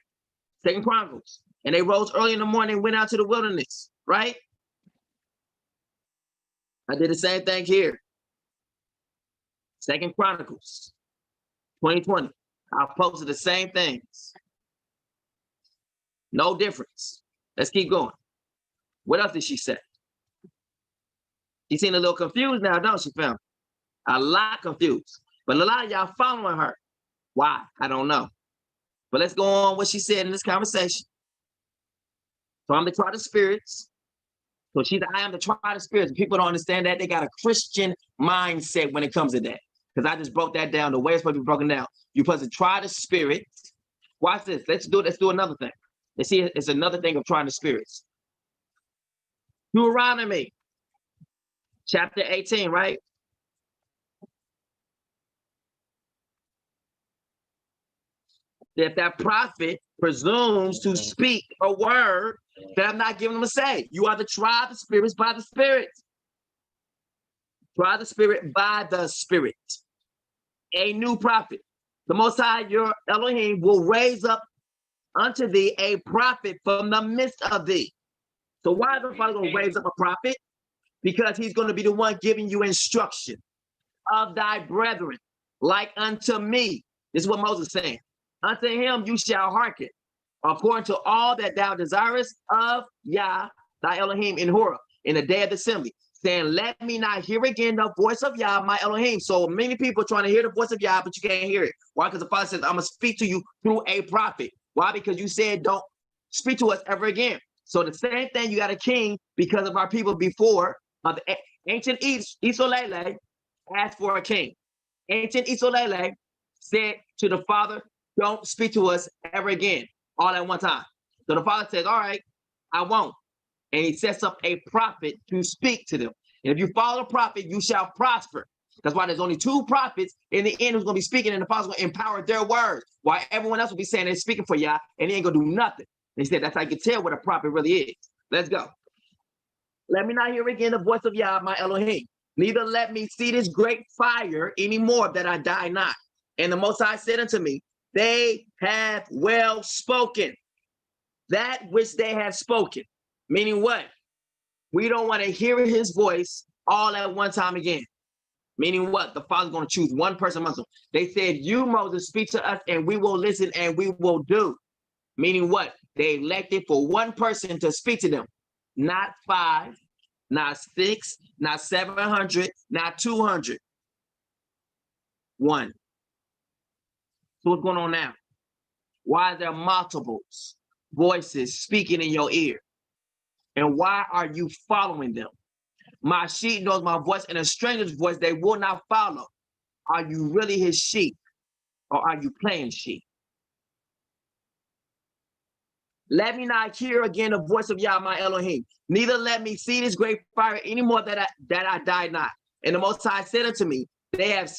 2 Chronicles. And they rose early in the morning and went out to the wilderness, right? I did the same thing here. 2 Chronicles 2020. I posted the same things. No difference. Let's keep going. What else did she say? She seemed a little confused now, don't she, fam? A lot confused. But a lot of y'all following her. Why? I don't know. But let's go on what she said in this conversation. So I'm the tribe of spirits. So I am the tribe of spirits. People don't understand that. They got a Christian mindset when it comes to that. Because I just broke that down the way it's supposed to be broken down. You're supposed to try the spirits. Watch this. Let's do another thing. Let's see, it's another thing of trying the spirits. Deuteronomy chapter 18, right? If that prophet presumes to speak a word that I'm not giving them to say, you are the tribe of spirits by the Spirit. Try the Spirit by the Spirit. A new prophet. The Most High, your Elohim, will raise up unto thee a prophet from the midst of thee. So why is the Father going to raise up a prophet? because he's going to be the one giving you instruction. Of thy brethren, like unto me. This is what Moses is saying. Unto him you shall hearken, according to all that thou desirest of Yah, thy Elohim in Horeb, in the day of the assembly, saying, let me not hear again the voice of Yah, my Elohim. So many people are trying to hear the voice of Yah, but you can't hear it. Why? Because the Father says, I'm going to speak to you through a prophet. Why? Because you said, don't speak to us ever again. So the same thing, you got a king because of our people before, the ancient Isolele asked for a king. Ancient Isolele said to the Father, don't speak to us ever again, all at one time. So the Father says, all right, I won't. And he sets up a prophet to speak to them. And if you follow the prophet, you shall prosper. That's why there's only 2 prophets in the end who's going to be speaking, and the Father's going to empower their words, while everyone else will be saying they're speaking for Yah, and he ain't going to do nothing. And he said, that's how you can tell what a prophet really is. Let's go. Let me not hear again the voice of Yah, my Elohim. Neither let me see this great fire anymore, that I die not. And the Most High said unto me, they have well spoken. That which they have spoken. Meaning what? We don't want to hear his voice all at one time again. Meaning what? The Father's going to choose one person amongst them. They said, you, Moses, speak to us and we will listen and we will do. Meaning what? They elected for one person to speak to them. Not 5, not 6, not 700, not 200. 1. So what's going on now? Why are there multiples voices speaking in your ear? And why are you following them? My sheep knows my voice, and a stranger's voice they will not follow. Are you really his sheep, or are you playing sheep? Let me not hear again the voice of Yah, my Elohim. Neither let me see this great fire anymore, that I die not. And the Most High said unto me, they have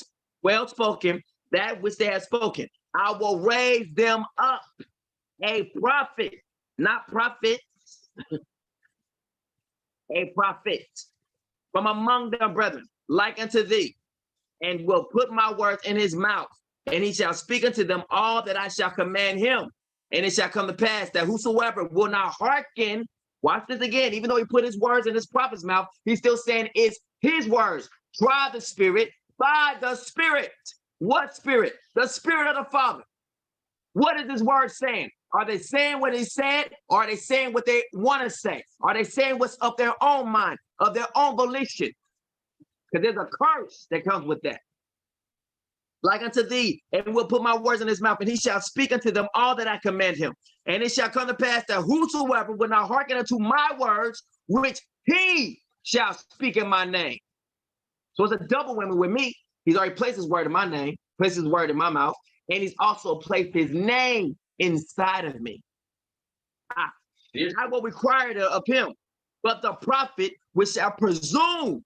well spoken that which they have spoken. I will raise them up a prophet, not prophets, a prophet from among their brethren, like unto thee, and will put my words in his mouth, and he shall speak unto them all that I shall command him. And it shall come to pass that whosoever will not hearken, watch this again, even though he put his words in his prophet's mouth, he's still saying it's his words. Try the Spirit by the Spirit. What Spirit? The Spirit of the Father. What is his word saying? Are they saying what he said, or are they saying what they want to say? Are they saying what's of their own mind, of their own volition? Because there's a curse that comes with that. Like unto thee, and will put my words in his mouth, and he shall speak unto them all that I command him. And it shall come to pass that whosoever will not hearken unto my words, which he shall speak in my name. So it's a double whammy with me. He's already placed his word in my name, placed his word in my mouth, and he's also placed his name inside of me. It's not what required of him, but the prophet which shall presume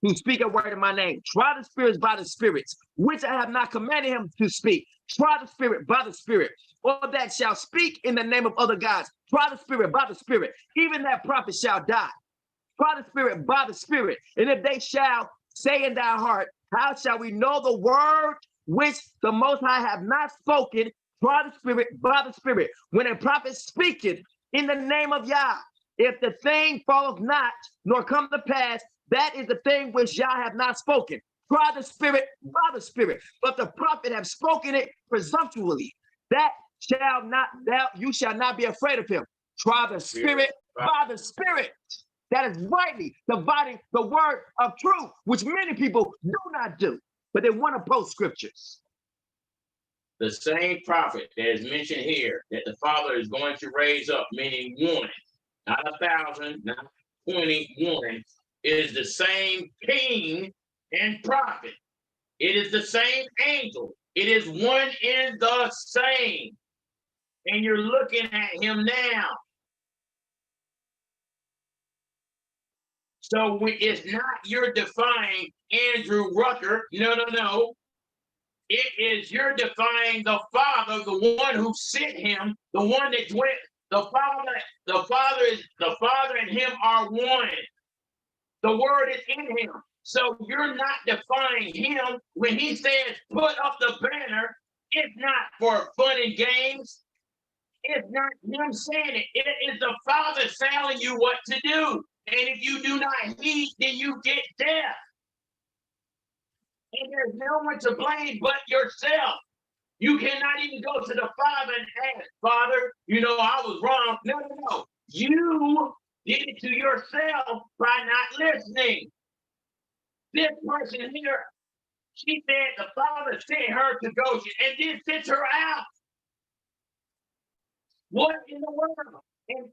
to speak a word in my name. Try the spirits by the spirits, which I have not commanded him to speak. Try the spirit by the spirit, or that shall speak in the name of other gods. Try the spirit by the spirit. Even that prophet shall die. Try the spirit by the spirit. And if they shall say in thy heart, how shall we know the word which the Most High have not spoken? Try the spirit by the spirit. When a prophet speaketh in the name of Yah, if the thing falleth not, nor come to pass, that is the thing which Yah have not spoken. Try the spirit by the spirit. But the prophet have spoken it presumptuously. That shall not, you shall not be afraid of him. Try the spirit by the spirit. That is rightly dividing the word of truth, which many people do not do, but they want to post scriptures. The same prophet that is mentioned here that the Father is going to raise up, meaning 1, not 1,000, not 21, is the same king and prophet. It is the same angel. It is one in the same. And you're looking at him now. So it's not you're defying Andrew Rucker. No. It is you're defying the Father, the one who sent him, the one that went. The Father and him are one. The word is in him. So you're not defying him. When he says, put up the banner, it's not for fun and games. It's not him saying it. It is the Father telling you what to do. And if you do not heed, then you get death. And there's no one to blame but yourself. You cannot even go to the Father and ask, Father, you know, I was wrong. No, no, no. You did it to yourself by not listening. This person here, she said the Father sent her to Goshen and then sent her out. What in the world? And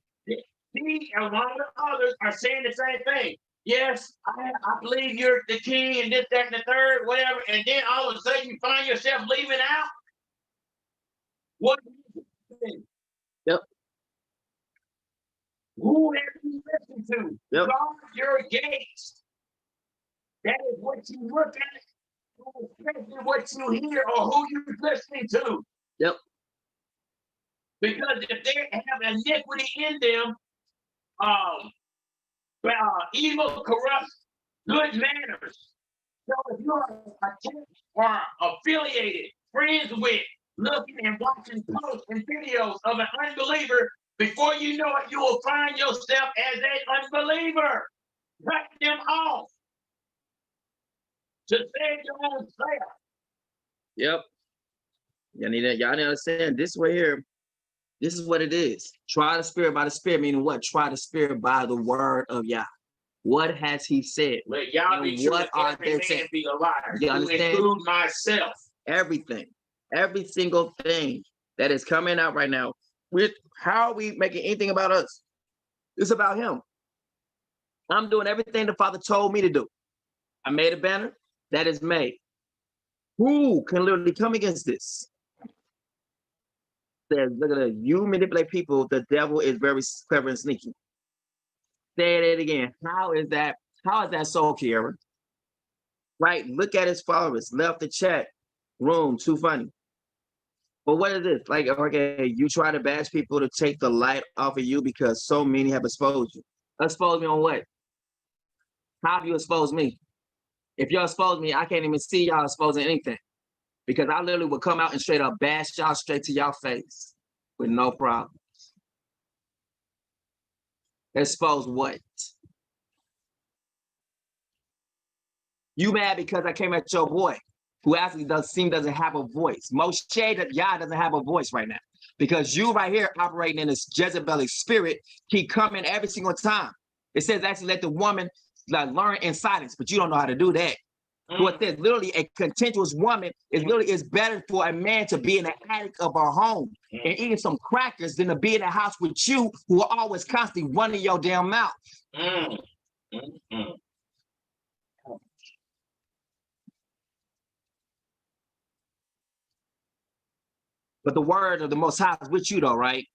she and one of the others are saying the same thing. Yes, I believe you're the king and this, that, and the third, whatever. And then all of a sudden you find yourself leaving out. What? Yep. Who have you listened to? Yep. Guard your gates. That is what you look at, especially what you hear or who you're listening to. Yep. Because if they have iniquity in them, evil corrupts good manners. So if you're attached or affiliated, friends with, looking and watching posts and videos of an unbeliever, before you know it, you will find yourself as an unbeliever. Cut them off to save your own self. Yep. Y'all need to understand this right here. This is what it is. Try the spirit by the spirit, meaning what? Try the spirit by the word of Yah. What has he said? Let y'all be what are they saying? Be a liar. You understand? Include myself. Everything, every single thing that is coming out right now. With how are we making anything about us? It's about him. I'm doing everything the Father told me to do. I made a banner that is made. Who can literally come against this? Says, look at that. You manipulate people. The devil is very clever and sneaky. Say it again. How is that? How is that so, Kiara? Right. Look at his followers. Left the chat room. Too funny. But what is this? Like, okay, you try to bash people to take the light off of you because so many have exposed you. Expose me on what? How have you exposed me? If y'all expose me, I can't even see y'all exposing anything. Because I literally would come out and straight up bash y'all straight to y'all face with no problems. Expose what? You mad because I came at your boy, who actually doesn't have a voice. Moshe, Yah doesn't have a voice right now. Because you right here operating in this Jezebelic spirit keep coming every single time. It says actually let the woman learn in silence, but you don't know how to do that. What says literally a contentious woman is better for a man to be in the attic of her home and eating some crackers than to be in the house with you who are always constantly running your damn mouth. But the word of the Most High is with you though, right?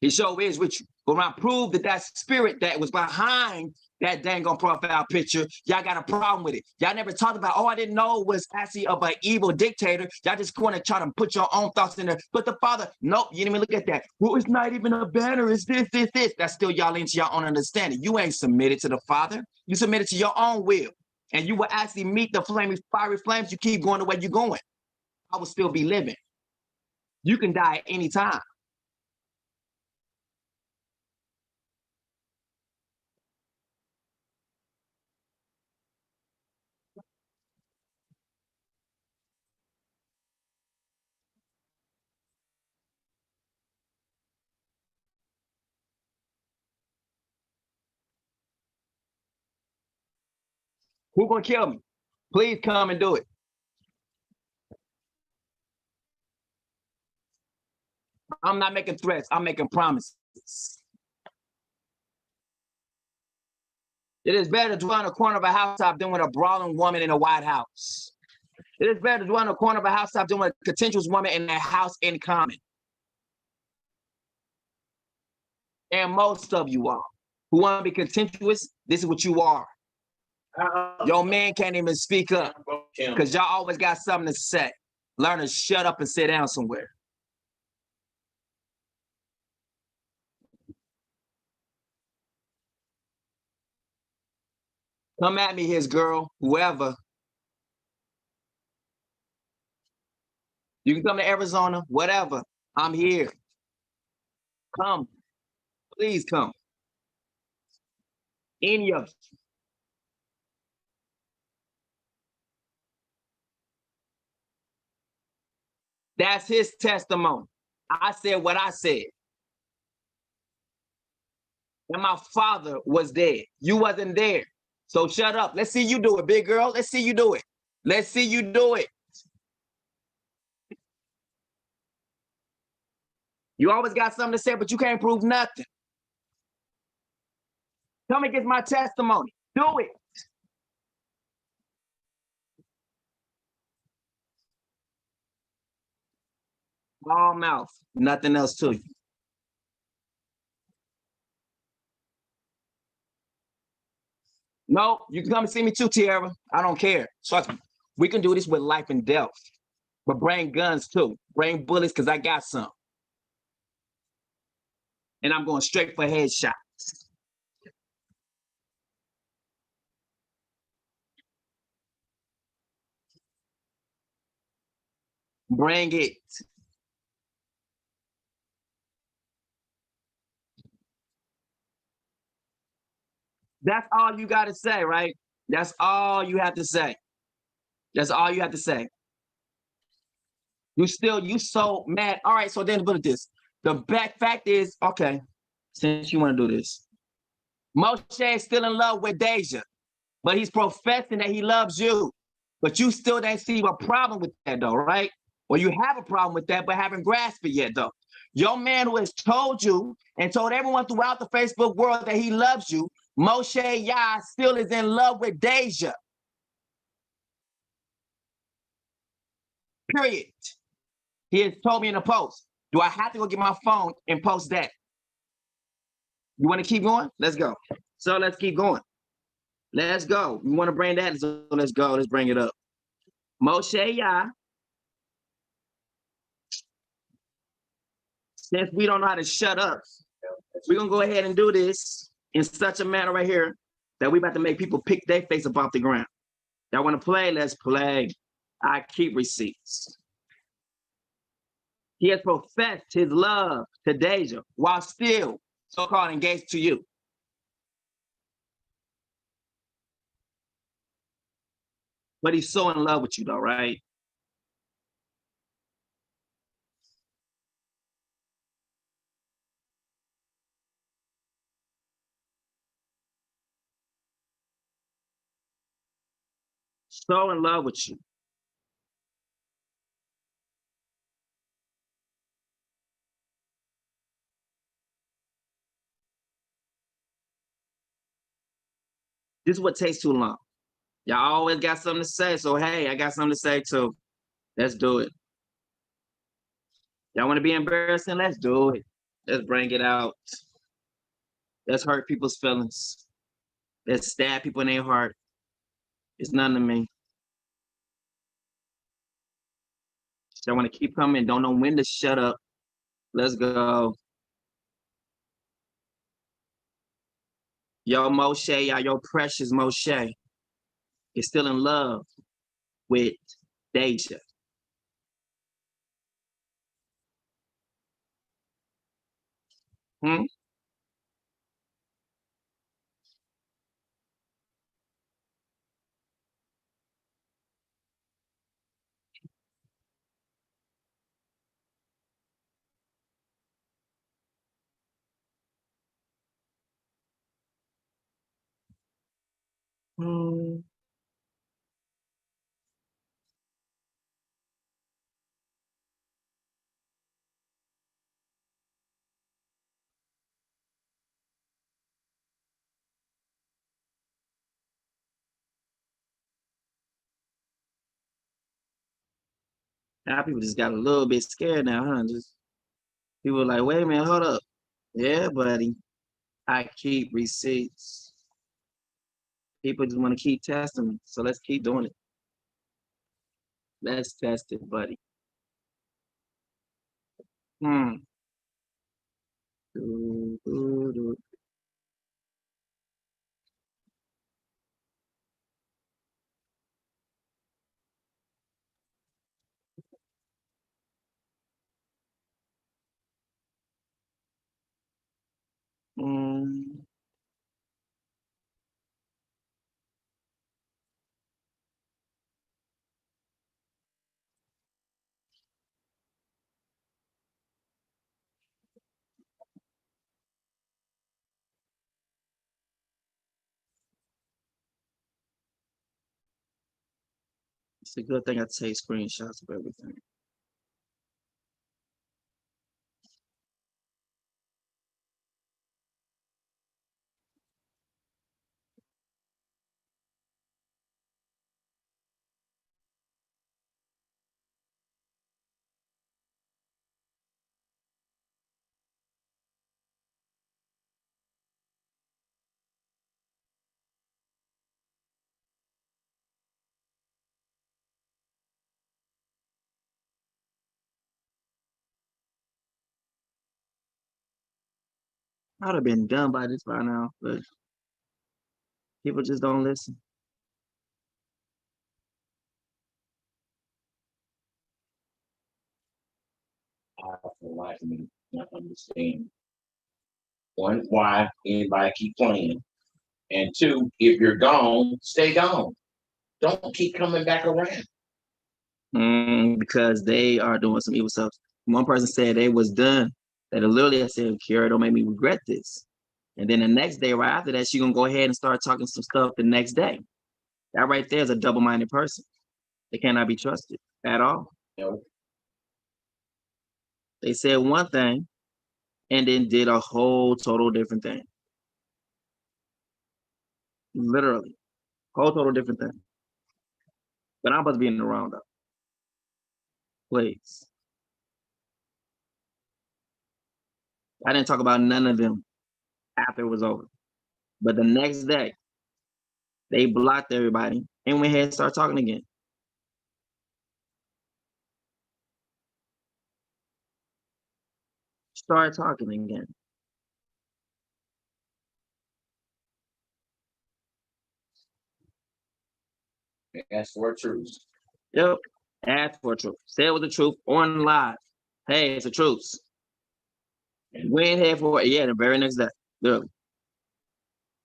He sure is with you. But when I prove that spirit that was behind that dang on profile picture, y'all got a problem with it. Y'all never talked about, I didn't know it was actually of an evil dictator. Y'all just want to try to put your own thoughts in there. But the Father, nope, you didn't even look at that. Well, it's not even a banner. It's this. That's still y'all into your own understanding. You ain't submitted to the Father. You submitted to your own will. And you will actually meet the fiery flames. You keep going the way you're going. I will still be living. You can die at any time. Who gonna kill me? Please come and do it. I'm not making threats. I'm making promises. It is better to dwell in the corner of a housetop than with a brawling woman in a White House. It is better to dwell in the corner of a housetop than with a contentious woman in a house in common. And most of you are who want to be contentious, this is what you are. Your man can't even speak up because y'all always got something to say. Learn to shut up and sit down somewhere. Come at me, his girl, whoever. You can come to Arizona, whatever. I'm here. Come. Please come. Any of you. That's his testimony. I said what I said. And my father was dead. You wasn't there. So shut up. Let's see you do it, big girl. Let's see you do it. Let's see you do it. You always got something to say, but you can't prove nothing. Come and get my testimony. Do it. All mouth, nothing else to you. No, you can come and see me too, Tierra. I don't care. Trust me. We can do this with life and death. But bring guns too. Bring bullets, because I got some. And I'm going straight for headshots. Bring it. That's all you got to say, right? That's all you have to say. That's all you have to say. You so mad. All right, so then put it this. The back fact is, okay, since you want to do this, Moshe is still in love with Deja, but he's professing that he loves you. But you still don't see a problem with that, though, right? Well, you have a problem with that, but haven't grasped it yet, though. Your man who has told you and told everyone throughout the Facebook world that he loves you, Moshe Yah still is in love with Deja. Period. He has told me in a post. Do I have to go get my phone and post that? You want to keep going? Let's go. So let's keep going. Let's go. You want to bring that? So let's go. Let's bring it up. Moshe Yah. Since we don't know how to shut up, we're going to go ahead and do this in such a manner right here that we about to make people pick their face up off the ground. Y'all want to play? Let's play. I keep receipts. He has professed his love to Deja while still so-called engaged to you. But he's so in love with you though, right? So in love with you. This is what takes too long. Y'all always got something to say, so hey, I got something to say too. Let's do it. Y'all want to be embarrassing? Let's do it. Let's bring it out. Let's hurt people's feelings. Let's stab people in their heart. It's nothing to me. Y'all want to keep coming, don't know when to shut up. Let's go. Yo, Moshe, yo, precious Moshe is still in love with Deja. Hmm? Hmm. Now people just got a little bit scared now, huh? Just people are like, wait a minute, hold up. Yeah, buddy. I keep receipts. People just want to keep testing me. So let's keep doing it. Let's test it, buddy. Hmm. Do, do, do. Hmm. It's a good thing I take screenshots of everything. I'd have been done by this by now, but people just don't listen. I feel like me not understand. One, why anybody keep playing? And two, if you're gone, stay gone. Don't keep coming back around. Because they are doing some evil stuff. One person said they was done. That literally I said, Kiara, don't make me regret this. And then the next day, right after that, she gonna go ahead and start talking some stuff the next day. That right there is a double-minded person. They cannot be trusted at all. No. They said one thing and then did a whole total different thing. Literally, whole total different thing. But I'm supposed to be in the roundup. Please. I didn't talk about none of them after it was over. But the next day, they blocked everybody and went ahead and started talking again. Started talking again. Ask for truth. Yep. Ask for truth. Say it was the truth on live. Hey, it's the truth. Went ahead for it. Yeah, the very next day. Yep.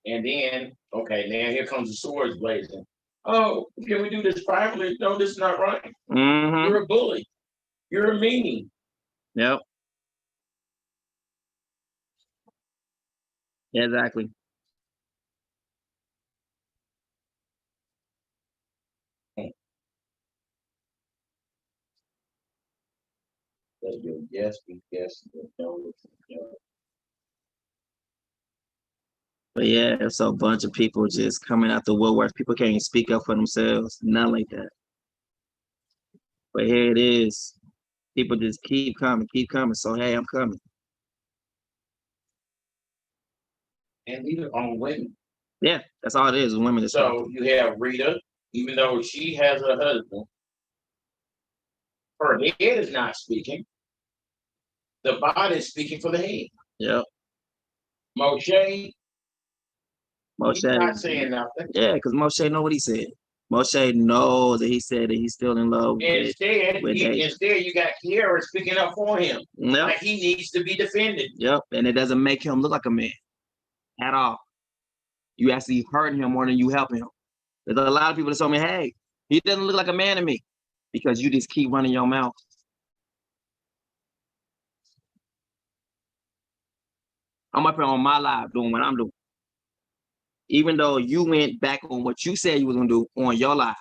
And then, okay, now here comes the swords blazing. Oh, can we do this privately? No, this is not right. Mm-hmm. You're a bully. You're a meanie. Yep. Exactly. Yes, yes, no. But yeah, it's a bunch of people just coming out the woodwork. People can't even speak up for themselves. Nothing like that. But here it is. People just keep coming, keep coming. So hey, I'm coming. And these are on women. Yeah, that's all it is. Women. So you have Rita, even though she has a husband, her head is not speaking. The body is speaking for the head. Yep. Moshe he's not saying nothing. Yeah, because Moshe know what he said. Moshe knows that he said that he's still in love instead, you got Kiara speaking up for him. Yep. Like he needs to be defended. Yep, and it doesn't make him look like a man at all. You actually hurting him more than you helping him. There's a lot of people that told me, hey, he doesn't look like a man to me because you just keep running your mouth. I'm up here on my live doing what I'm doing. Even though you went back on what you said you was gonna do on your live.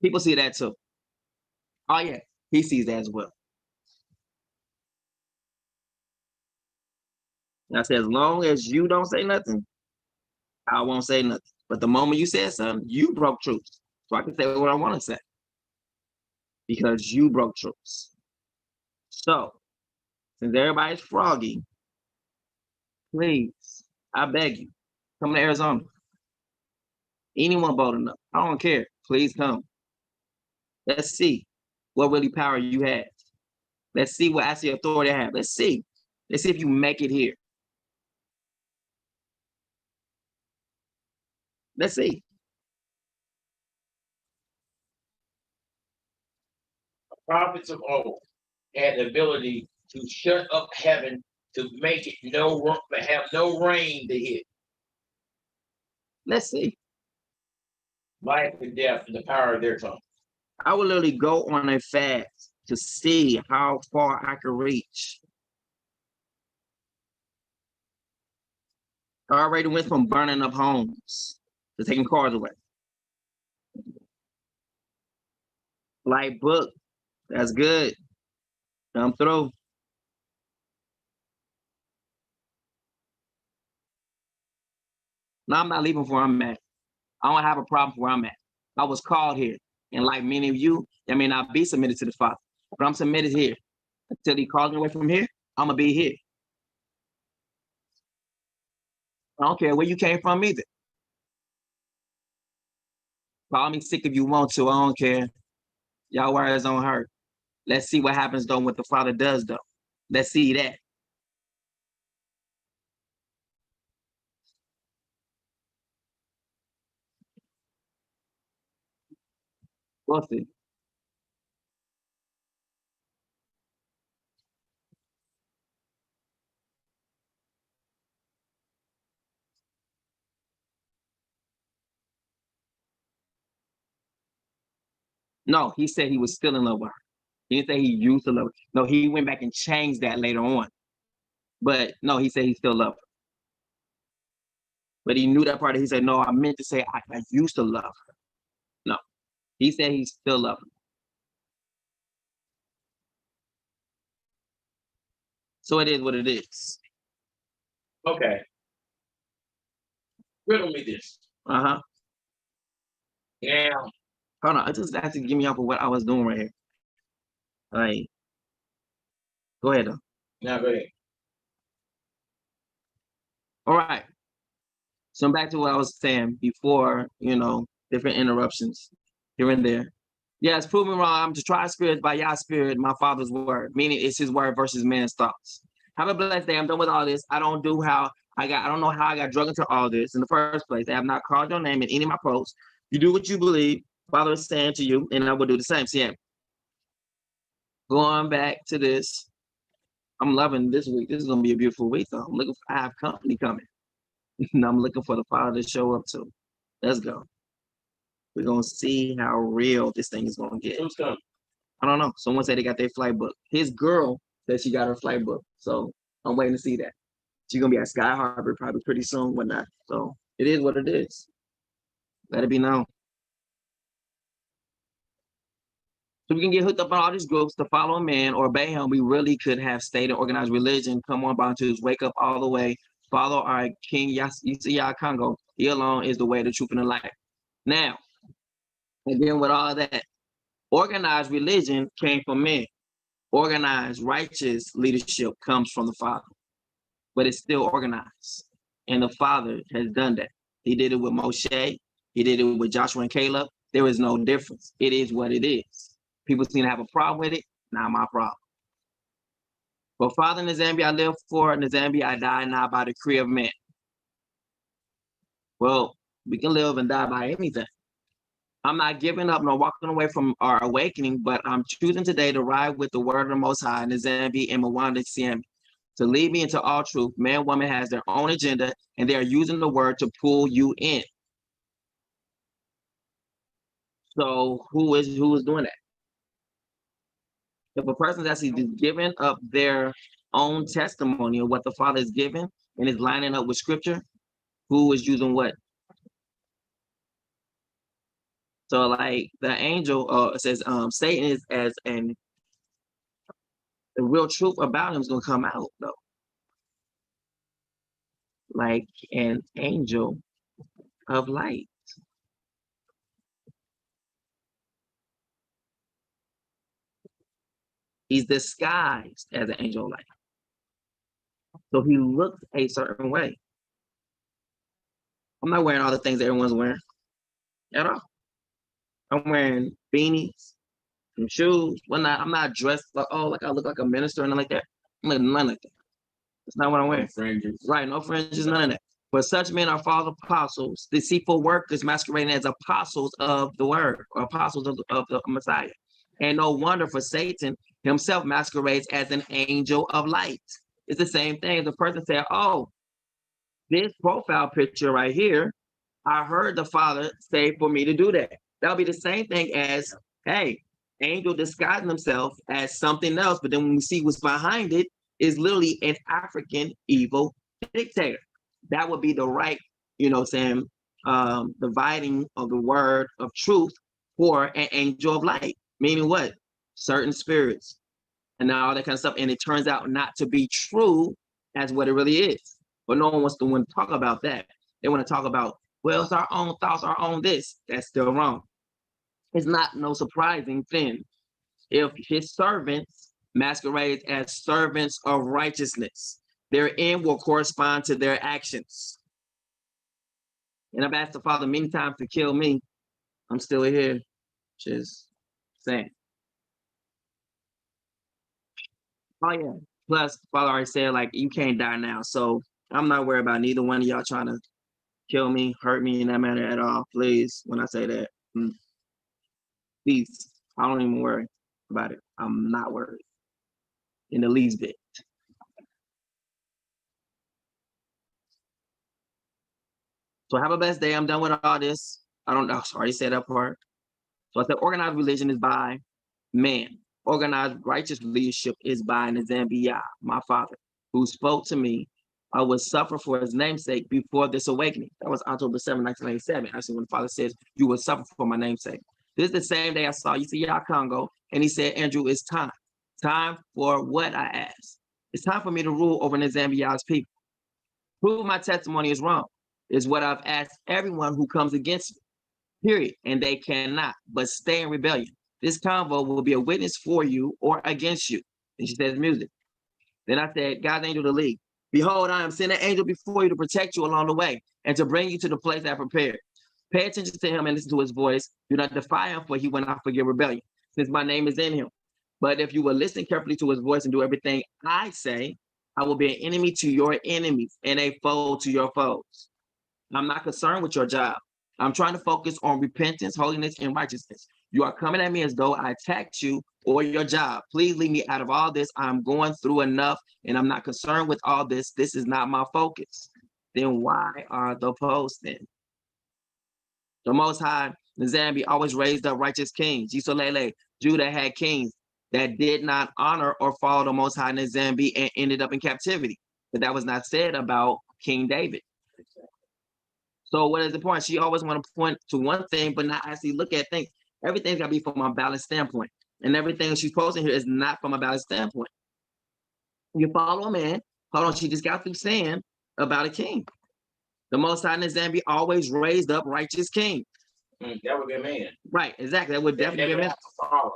People see that too. Oh yeah, he sees that as well. And I said, as long as you don't say nothing, I won't say nothing. But the moment you said something, you broke truth. So I can say what I want to say. Because you broke truths. So, since everybody's froggy, please, I beg you, come to Arizona. Anyone bold enough, I don't care. Please come. Let's see what really power you have. Let's see what actually authority I have. Let's see. Let's see if you make it here. Let's see. The prophets of old had the ability to shut up heaven to make it have no rain to hit. Let's see. Life and death in the power of their tongue. I would literally go on a fast to see how far I could reach. I already went from burning up homes They're taking cars away. Flight book. That's good. I'm through. No, I'm not leaving where I'm at. I don't have a problem where I'm at. I was called here. And like many of you, I may not be submitted to the Father, but I'm submitted here. Until he calls me away from here, I'm going to be here. I don't care where you came from either. Call me sick if you want to. I don't care. Y'all words don't hurt. Let's see what happens, though, what the Father does, though. Let's see that. We'll see. No, he said he was still in love with her. He didn't say he used to love her. No, he went back and changed that later on. But no, he said he still loved her. But he knew that part. He said, no, I meant to say I used to love her. No, he said he still loved her. So it is what it is. Okay. Riddle me this. Uh-huh. Yeah. Hold on. I just have to give me up for what I was doing right here. All right. Go ahead, though. Now go ahead. All right. So I'm back to what I was saying before, different interruptions here and there. Yes, prove me wrong. I'm to try spirits by Yah's spirit, my Father's word, meaning it's his word versus man's thoughts. Have a blessed day. I'm done with all this. I don't know how I got drugged into all this in the first place. I have not called your name in any of my posts. You do what you believe. Father is saying to you, and I will do the same. See, going back to this. I'm loving this week. This is gonna be a beautiful week, though. I have company coming. And I'm looking for the Father to show up too. Let's go. We're gonna see how real this thing is gonna get. Who's coming? I don't know. Someone said they got their flight book. His girl said she got her flight book. So I'm waiting to see that. She's gonna be at Sky Harbor probably pretty soon, whatnot. So it is what it is. Let it be known. So we can get hooked up on all these groups to follow a man or obey him. We really could have stayed in organized religion. Come on, Bantus, wake up all the way. Follow our King Yasiya Congo. He alone is the way, the truth, and the life. Now, again, with all that, organized religion came from men. Organized, righteous leadership comes from the Father. But it's still organized. And the Father has done that. He did it with Moshe. He did it with Joshua and Caleb. There is no difference. It is what it is. People seem to have a problem with it. Not my problem. But Father, in the Zambia I live for, in the Zambia I die now by the decree of man. Well, we can live and die by anything. I'm not giving up nor walking away from our awakening, but I'm choosing today to ride with the word of the Most High in the Zambia and Mwanda Siambi. To lead me into all truth, man, woman has their own agenda, and they are using the word to pull you in. So who is doing that? If a person's actually giving up their own testimony of what the Father is giving and is lining up with Scripture, who is using what? So, like the angel says, Satan is the real truth about him is gonna come out though, like an angel of light. He's disguised as an angel of light. So he looks a certain way. I'm not wearing all the things that everyone's wearing at all. I'm wearing beanies, some shoes, whatnot. I'm not dressed like I look like a minister and like that. I'm like none of that. That's not what I'm wearing. No fringes. Right, no fringes, none of that. But such men are false apostles, deceitful workers masquerading as apostles of the word, or apostles of the Messiah. And no wonder, for Satan himself masquerades as an angel of light. It's the same thing. The person said, oh, this profile picture right here, I heard the Father say for me to do that. That'll be the same thing as, hey, angel disguising himself as something else, but then when we see what's behind it, is literally an African evil dictator. That would be the right, saying, dividing of the word of truth for an angel of light, meaning what? Certain spirits and all that kind of stuff. And it turns out not to be true as what it really is. But no one wants to talk about that. They want to talk about, well, it's our own thoughts, our own this. That's still wrong. It's not no surprising thing if his servants masquerade as servants of righteousness. Their end will correspond to their actions. And I've asked the Father many times to kill me. I'm still here, just saying. Oh yeah. Plus, Father already said, like, you can't die now. So I'm not worried about neither one of y'all trying to kill me, hurt me in that manner at all. Please, when I say that, please, I don't even worry about it. I'm not worried in the least bit. So have a best day. I'm done with all this. I already said that part. So I said organized religion is by man. Organized righteous leadership is by Nzambi, my father, who spoke to me. I would suffer for his namesake before this awakening. That was October 7, 1987. Actually, when the Father says, you will suffer for my namesake. This is the same day I saw Yesiah Congo, and he said, Andrew, it's time. Time for what, I asked. It's time for me to rule over Nzambi's people. Prove my testimony is wrong, is what I've asked everyone who comes against me, period. And they cannot, but stay in rebellion. This convo will be a witness for you or against you. And she says music. Then I said, God's angel to lead. Behold, I am sending an angel before you to protect you along the way and to bring you to the place I prepared. Pay attention to him and listen to his voice. Do not defy him, for he will not forgive rebellion, since my name is in him. But if you will listen carefully to his voice and do everything I say, I will be an enemy to your enemies and a foe to your foes. I'm not concerned with your job. I'm trying to focus on repentance, holiness, and righteousness. You are coming at me as though I attacked you or your job. Please leave me out of all this. I'm going through enough, and I'm not concerned with all this. This is not my focus. Then why are the posts then? The Most High, Nzambi, always raised up righteous kings. Jisolele, Judah had kings that did not honor or follow the Most High Nzambi and ended up in captivity. But that was not said about King David. So what is the point? She always want to point to one thing, but not actually look at things. Everything's got to be from a balanced standpoint. And everything she's posting here is not from a balanced standpoint. You follow a man. Hold on, she just got through saying about a king. The Most High Nzambi always raised up righteous kings. That would be a man. Right, exactly. That would definitely be a man.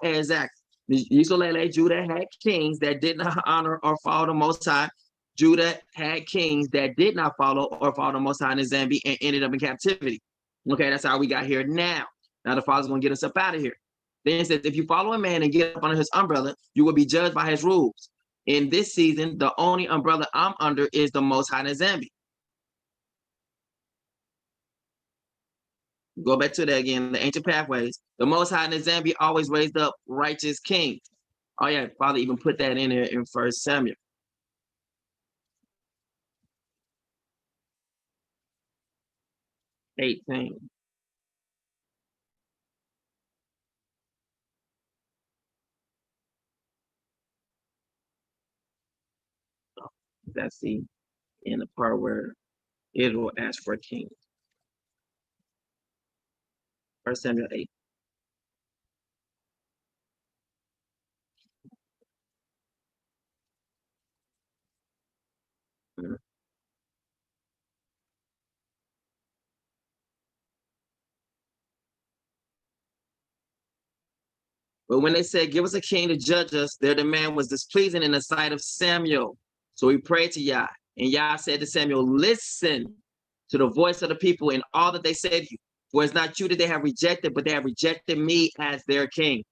Exactly. Yisolele, Judah had kings that did not honor or follow the Most High. Judah had kings that did not follow or follow the Most High Nzambi and ended up in captivity. Okay, that's how we got here now. Now the Father's going to get us up out of here. Then it says, if you follow a man and get up under his umbrella, you will be judged by his rules. In this season, the only umbrella I'm under is the Most High Nzambi. Go back to that again, the ancient pathways. The Most High Nzambi always raised up righteous kings. Oh yeah, Father even put that in here in 1 Samuel. That's the in the part where Israel asked for a king. 1 Samuel 8. But when they said, give us a king to judge us, their demand was displeasing in the sight of Samuel. So he prayed to Yah. And Yah said to Samuel, listen to the voice of the people and all that they said to you. For it's not you that they have rejected, but they have rejected me as their king.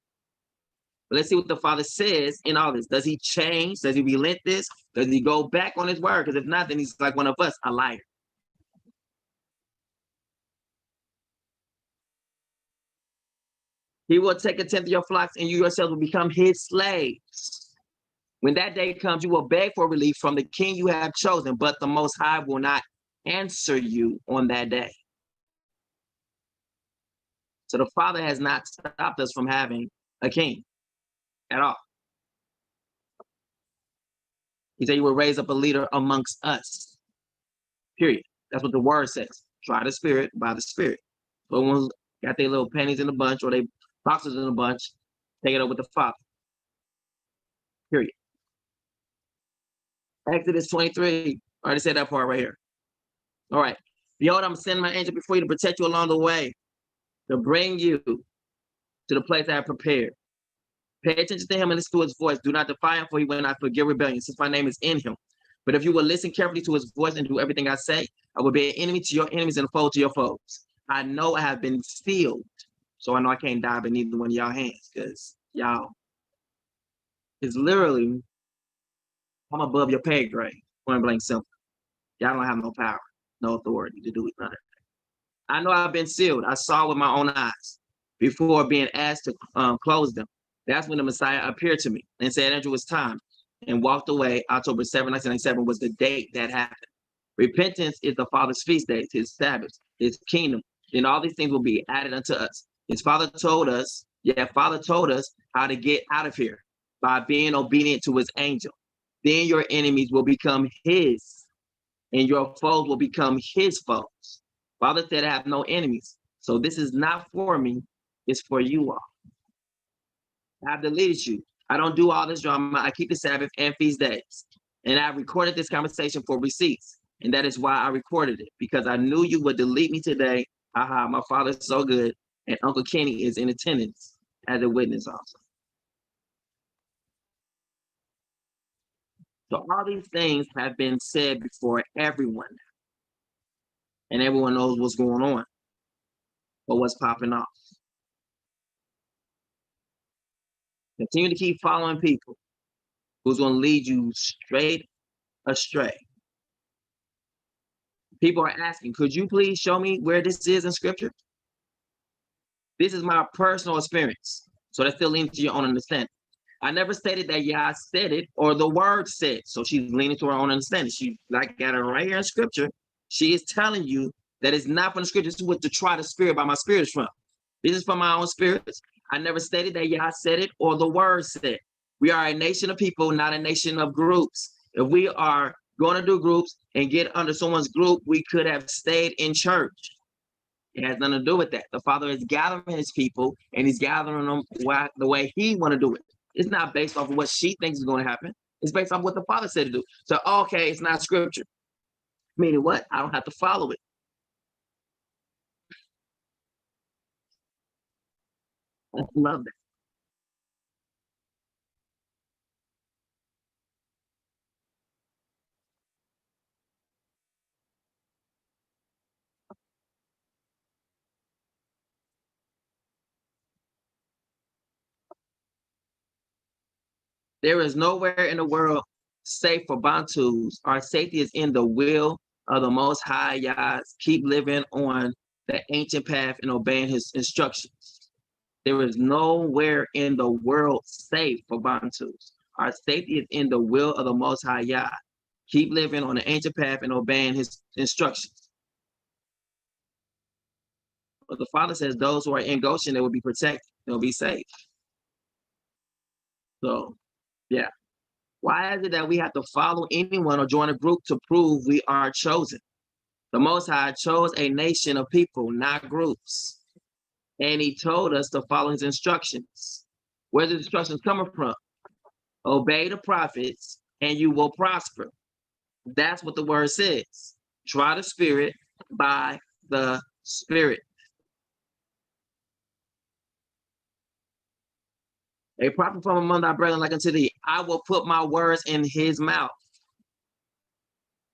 But let's see what the Father says in all this. Does he change? Does he relent this? Does he go back on his word? Because if not, then he's like one of us, a liar. He will take a tenth of your flocks, and you yourselves will become his slaves. When that day comes, you will beg for relief from the king you have chosen, but the Most High will not answer you on that day. So the Father has not stopped us from having a king at all. He said he will raise up a leader amongst us, period. That's what the word says. Try the spirit by the spirit. So ones got their little pennies in a bunch or they boxes in a bunch, take it up with the Father. Period. Exodus 23. I already said that part right here. All right. Behold, I'm sending my angel before you to protect you along the way, to bring you to the place I have prepared. Pay attention to him and listen to his voice. Do not defy him, for he will not forgive rebellion, since my name is in him. But if you will listen carefully to his voice and do everything I say, I will be an enemy to your enemies and a foe to your foes. I know I have been sealed, so I know I can't die beneath one of y'all hands, because y'all is literally, I'm above your pay grade. Point blank simple. Y'all don't have no power, no authority to do none of that. I know I've been sealed. I saw with my own eyes before being asked to close them. That's when the Messiah appeared to me and said, Andrew, it's time, and walked away. October 7, 1997 was the date that happened. Repentance is the Father's feast days, his Sabbaths, his kingdom. And all these things will be added unto us. His Father told us how to get out of here by being obedient to his angel. Then your enemies will become his, and your foes will become his foes. Father said, I have no enemies. So this is not for me, it's for you all. I've deleted you. I don't do all this drama. I keep the Sabbath and feast days. And I recorded this conversation for receipts. And that is why I recorded it, because I knew you would delete me today. Haha, my father's so good. And Uncle Kenny is in attendance as a witness also. So all these things have been said before everyone. And everyone knows what's going on, but what's popping off. Continue to keep following people who's going to lead you straight astray. People are asking, could you please show me where this is in scripture? This is my personal experience. So that's still leaning to your own understanding. I never stated that Yah said it or the word said. So she's leaning to her own understanding. She like got it right here in scripture. She is telling you that it's not from the scripture. This is what to try the spirit by my spirit is from. This is from my own spirits. I never stated that Yah said it or the word said. We are a nation of people, not a nation of groups. If we are going to do groups and get under someone's group, we could have stayed in church. It has nothing to do with that. The Father is gathering his people, and he's gathering them the way he want to do it. It's not based off of what she thinks is going to happen. It's based off what the Father said to do. So, okay, it's not scripture. Meaning what? I don't have to follow it. I love that. There is nowhere in the world safe for Bantus. Our safety is in the will of the Most High Yah. Keep living on the ancient path and obeying his instructions. There is nowhere in the world safe for Bantus. Our safety is in the will of the Most High Yah. Keep living on the ancient path and obeying his instructions. But the Father says those who are in Goshen, they will be protected. They'll be safe. So, yeah. Why is it that we have to follow anyone or join a group to prove we are chosen? The Most High chose a nation of people, not groups. And he told us to follow his instructions. Where's the instructions coming from? Obey the prophets and you will prosper. That's what the word says. Try the spirit by the spirit. A prophet from among thy brethren like unto thee, I will put my words in his mouth.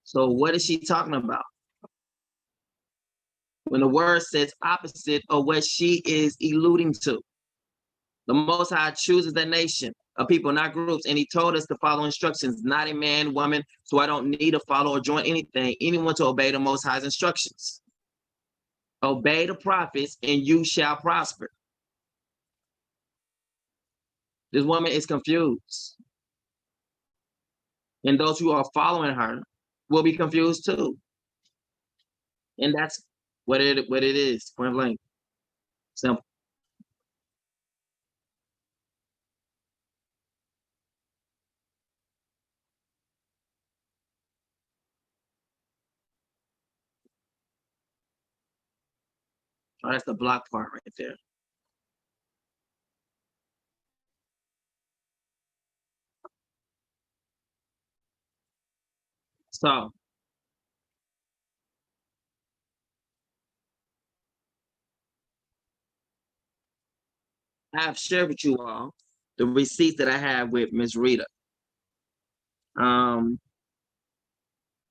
So what is she talking about? When the word says opposite of what she is alluding to. The Most High chooses the nation of people, not groups, and he told us to follow instructions, not a man, woman, so I don't need to follow or join anyone to obey the Most High's instructions. Obey the prophets and you shall prosper. This woman is confused. And those who are following her will be confused too. And that's what it is, point blank. Simple. Oh, that's the block part right there. So I have shared with you all the receipts that I have with Miss Rita.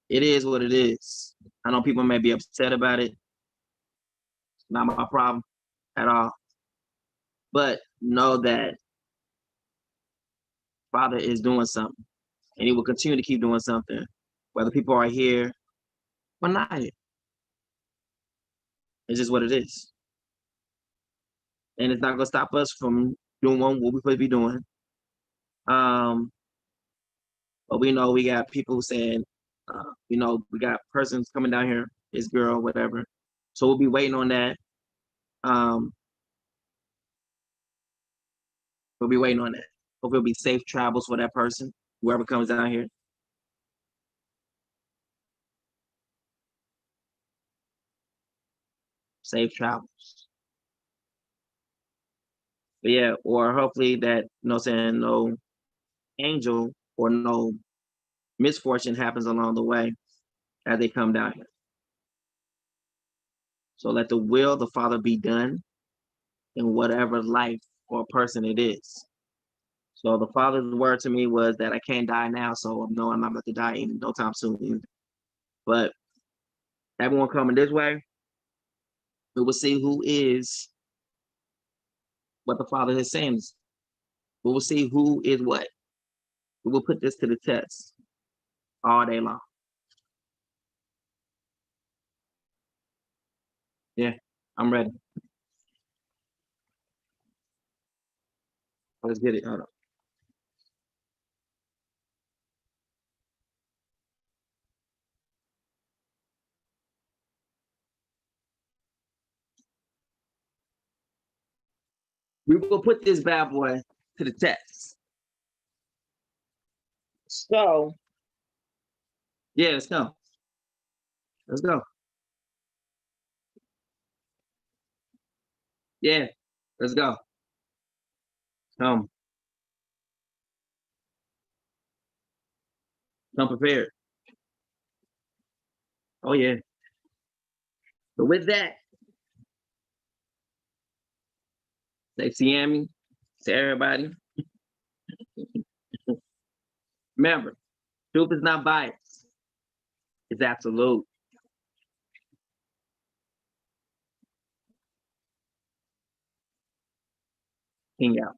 It is what it is. I know people may be upset about it. Not my problem at all. But know that Father is doing something, and He will continue to keep doing something, whether people are here or not here. It's just what it is, and it's not gonna stop us from doing what we're supposed to be doing. But we know we got people saying, we got persons coming down here, this girl, whatever. So we'll be waiting on that. We'll be waiting on that. Hope it'll be safe travels for that person, whoever comes down here. Safe travels. But yeah, or hopefully that, saying no angel or no misfortune happens along the way as they come down here. So let the will of the Father be done in whatever life or person it is. So the Father's word to me was that I can't die now, so no, I'm not about to die in no time soon either. But everyone coming this way, we will see who is what the Father is saying. We will see who is what. We will put this to the test all day long. Yeah, I'm ready. Let's get it. Hold on. We will put this bad boy to the test. So, yeah, let's go. Let's go. Yeah, let's go. Come prepared. Oh yeah. But with that, say Siami to everybody. Remember, truth is not biased. It's absolute. King out.